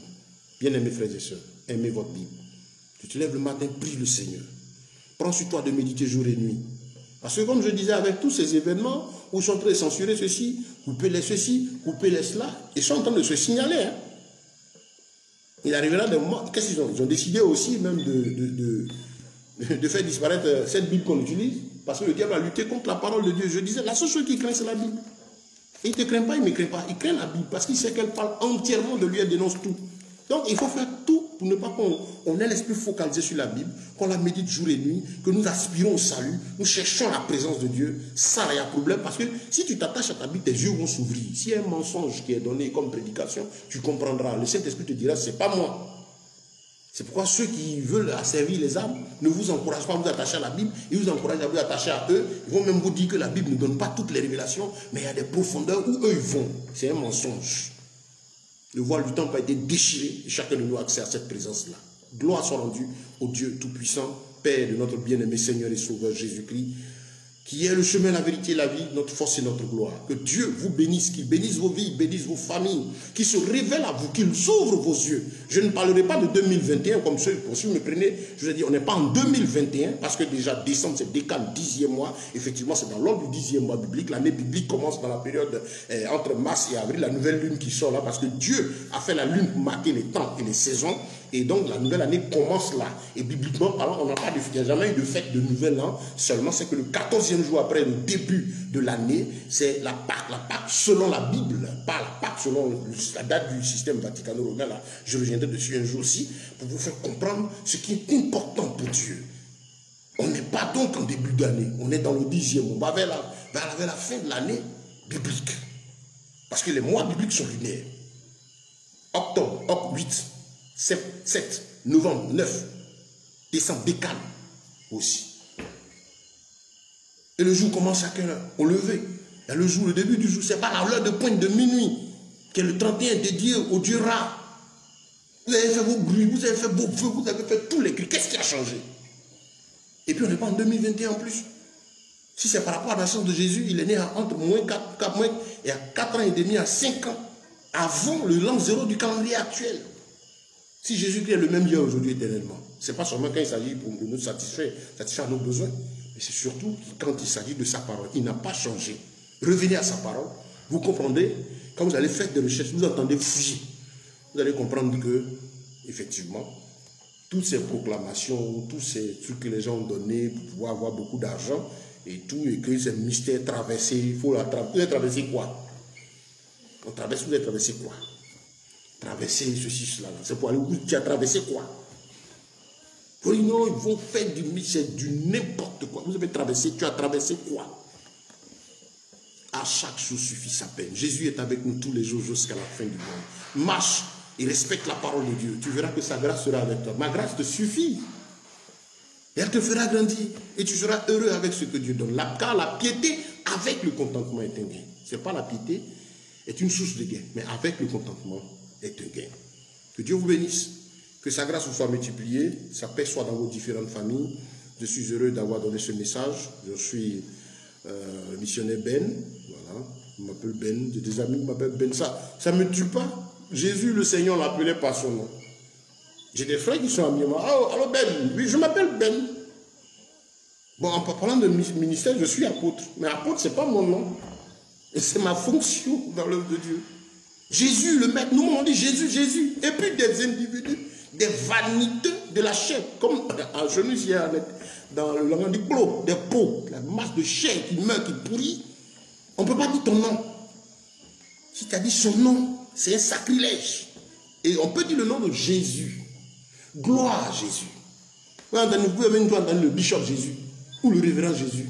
Bien-aimés frères et sœurs, aimez votre Bible. Tu te lèves le matin, prie le Seigneur. Prends sur toi de méditer jour et nuit. Parce que comme je disais, avec tous ces événements où ils sont en train de censurer ceci, couper les ceci, couper les cela, ils sont en train de se signaler. Hein. Il arrivera des moments, qu'est-ce qu'ils ont? Ils ont décidé aussi même de faire disparaître cette Bible qu'on utilise, parce que le diable a lutté contre la parole de Dieu. Je disais, la seule chose qu'il craint, c'est la Bible. Et il ne te craint pas, il ne me craint pas. Il craint la Bible parce qu'il sait qu'elle parle entièrement de lui, elle dénonce tout. Donc il faut faire tout pour ne pas qu'on ait l'esprit focalisé sur la Bible, qu'on la médite jour et nuit, que nous aspirons au salut, nous cherchons la présence de Dieu. Ça, il y a problème parce que si tu t'attaches à ta Bible, tes yeux vont s'ouvrir. S'il y a un mensonge qui est donné comme prédication, tu comprendras. Le Saint-Esprit te dira, ce n'est pas moi. C'est pourquoi ceux qui veulent asservir les âmes ne vous encouragent pas à vous attacher à la Bible, ils vous encouragent à vous attacher à eux. Ils vont même vous dire que la Bible ne donne pas toutes les révélations, mais il y a des profondeurs où eux ils vont. C'est un mensonge. Le voile du temple a été déchiré et chacun de nous a accès à cette présence-là. Gloire soit rendue au Dieu Tout-Puissant, Père de notre bien-aimé Seigneur et Sauveur Jésus-Christ, qui est le chemin, la vérité et la vie, notre force et notre gloire. Que Dieu vous bénisse, qu'il bénisse vos vies, bénisse vos familles, qu'il se révèle à vous, qu'il ouvre vos yeux. Je ne parlerai pas de 2021 comme ceux, pour ceux qui me prenaient, je vous ai dit, on n'est pas en 2021, parce que déjà décembre, c'est décale 10e mois. Effectivement, c'est dans l'ordre du 10e mois biblique. L'année biblique commence dans la période entre mars et avril, la nouvelle lune qui sort là, parce que Dieu a fait la lune pour marquer les temps et les saisons. Et donc, la nouvelle année commence là. Et bibliquement parlant, on n'a pas de fête. Il n'y a jamais eu de fête de nouvel an. Seulement, c'est que le 14e jour après le début de l'année, c'est la Pâque. La Pâque selon la Bible, pas la Pâque selon la date du système vaticano-romain. Là, je reviendrai dessus un jour aussi pour vous faire comprendre ce qui est important pour Dieu. On n'est pas donc en début d'année. On est dans le 10e. On va vers la fin de l'année biblique. Parce que les mois bibliques sont lunaires. Octobre 8. 7, novembre, 9, décembre, décale aussi. Et le jour commence à quelle heure? Au lever. Et le jour, le début du jour, c'est pas à l'heure de pointe de minuit, qui est le 31 dédié au Dieu Ra. Vous avez fait vos bruits, vous avez fait vos feux, vous avez fait tous les cris. Qu'est-ce qui a changé? Et puis on n'est pas en 2021 en plus. Si c'est par rapport à la naissance de Jésus, il est né entre moins 4 mois et à 4 ans et demi, à 5 ans, avant le l'an 0 du calendrier actuel. Si Jésus-Christ est le même hier, aujourd'hui, éternellement, ce n'est pas seulement quand il s'agit de nous satisfaire nos besoins, mais c'est surtout quand il s'agit de sa parole. Il n'a pas changé. Revenez à sa parole. Vous comprendrez, quand vous allez faire des recherches, vous entendez fouiller. Vous allez comprendre que, effectivement, toutes ces proclamations, tous ces trucs que les gens ont donnés pour pouvoir avoir beaucoup d'argent, et tout, et que c'est mystère traversé, il faut la traverser. Vous avez traversé quoi? On traverse, vous avez traversé quoi? Traverser ceci, cela. C'est pour aller où tu as traversé quoi? Oui, non, ils vont faire du n'importe quoi. Vous avez traversé, tu as traversé quoi? À chaque chose suffit sa peine. Jésus est avec nous tous les jours jusqu'à la fin du monde. Marche et respecte la parole de Dieu. Tu verras que sa grâce sera avec toi. Ma grâce te suffit. Et elle te fera grandir. Et tu seras heureux avec ce que Dieu donne. Car la piété avec le contentement est un gain. Ce n'est pas la piété, est une source de gain. Mais avec le contentement est un gain. Que Dieu vous bénisse, que sa grâce vous soit multipliée, sa paix soit dans vos différentes familles. Je suis heureux d'avoir donné ce message. Je suis le missionnaire Ben, voilà, je m'appelle Ben, j'ai des amis qui m'appellent Ben, ça ne me tue pas. Jésus le Seigneur l'appelait par son nom. J'ai des frères qui sont amis, alors Ben, oui, je m'appelle Ben. Bon, en parlant de ministère, je suis apôtre, mais apôtre, ce n'est pas mon nom, et c'est ma fonction dans l'œuvre de Dieu. Jésus, le maître, nous on dit Jésus, Jésus. Et puis des individus, des vanités de la chair, comme en genou hier, dans le langage du clos, des peaux, la masse de chair qui meurt, qui pourrit. On ne peut pas dire ton nom. Si tu as dit son nom, c'est un sacrilège. Et on peut dire le nom de Jésus. Gloire à Jésus. Vous pouvez même entendre le bishop Jésus ou le révérend Jésus.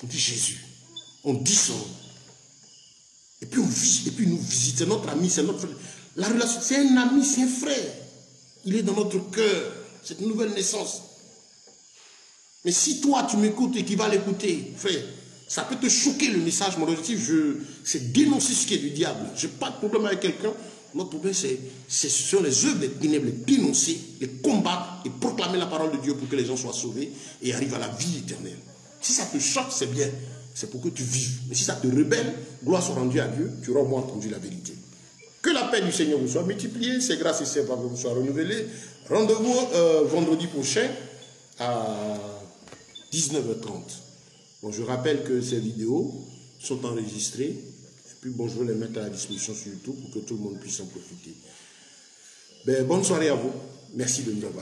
On dit Jésus. On dit son nom. Et puis on vit, et puis nous visite. C'est notre ami, c'est notre frère. La relation, c'est un ami, c'est un frère. Il est dans notre cœur. Cette nouvelle naissance. Mais si toi tu m'écoutes et qu'il va l'écouter, frère, ça peut te choquer le message. Mon objectif, c'est dénoncer ce qui est du diable. Je n'ai pas de problème avec quelqu'un. Notre problème, c'est sur les œuvres des ténèbres, les dénoncer, les combattre et proclamer la parole de Dieu pour que les gens soient sauvés et arrivent à la vie éternelle. Si ça te choque, c'est bien. C'est pour que tu vives. Mais si ça te rebelle, gloire soit rendue à Dieu, tu auras au moins entendu la vérité. Que la paix du Seigneur vous soit multipliée, ses grâces et ses faveurs vous soient renouvelées. Rendez-vous vendredi prochain à 19h30. Bon, je rappelle que ces vidéos sont enregistrées. Et puis, bon, je vais les mettre à la disposition sur YouTube pour que tout le monde puisse en profiter. Ben, bonne soirée à vous. Merci de nous avoir suivis.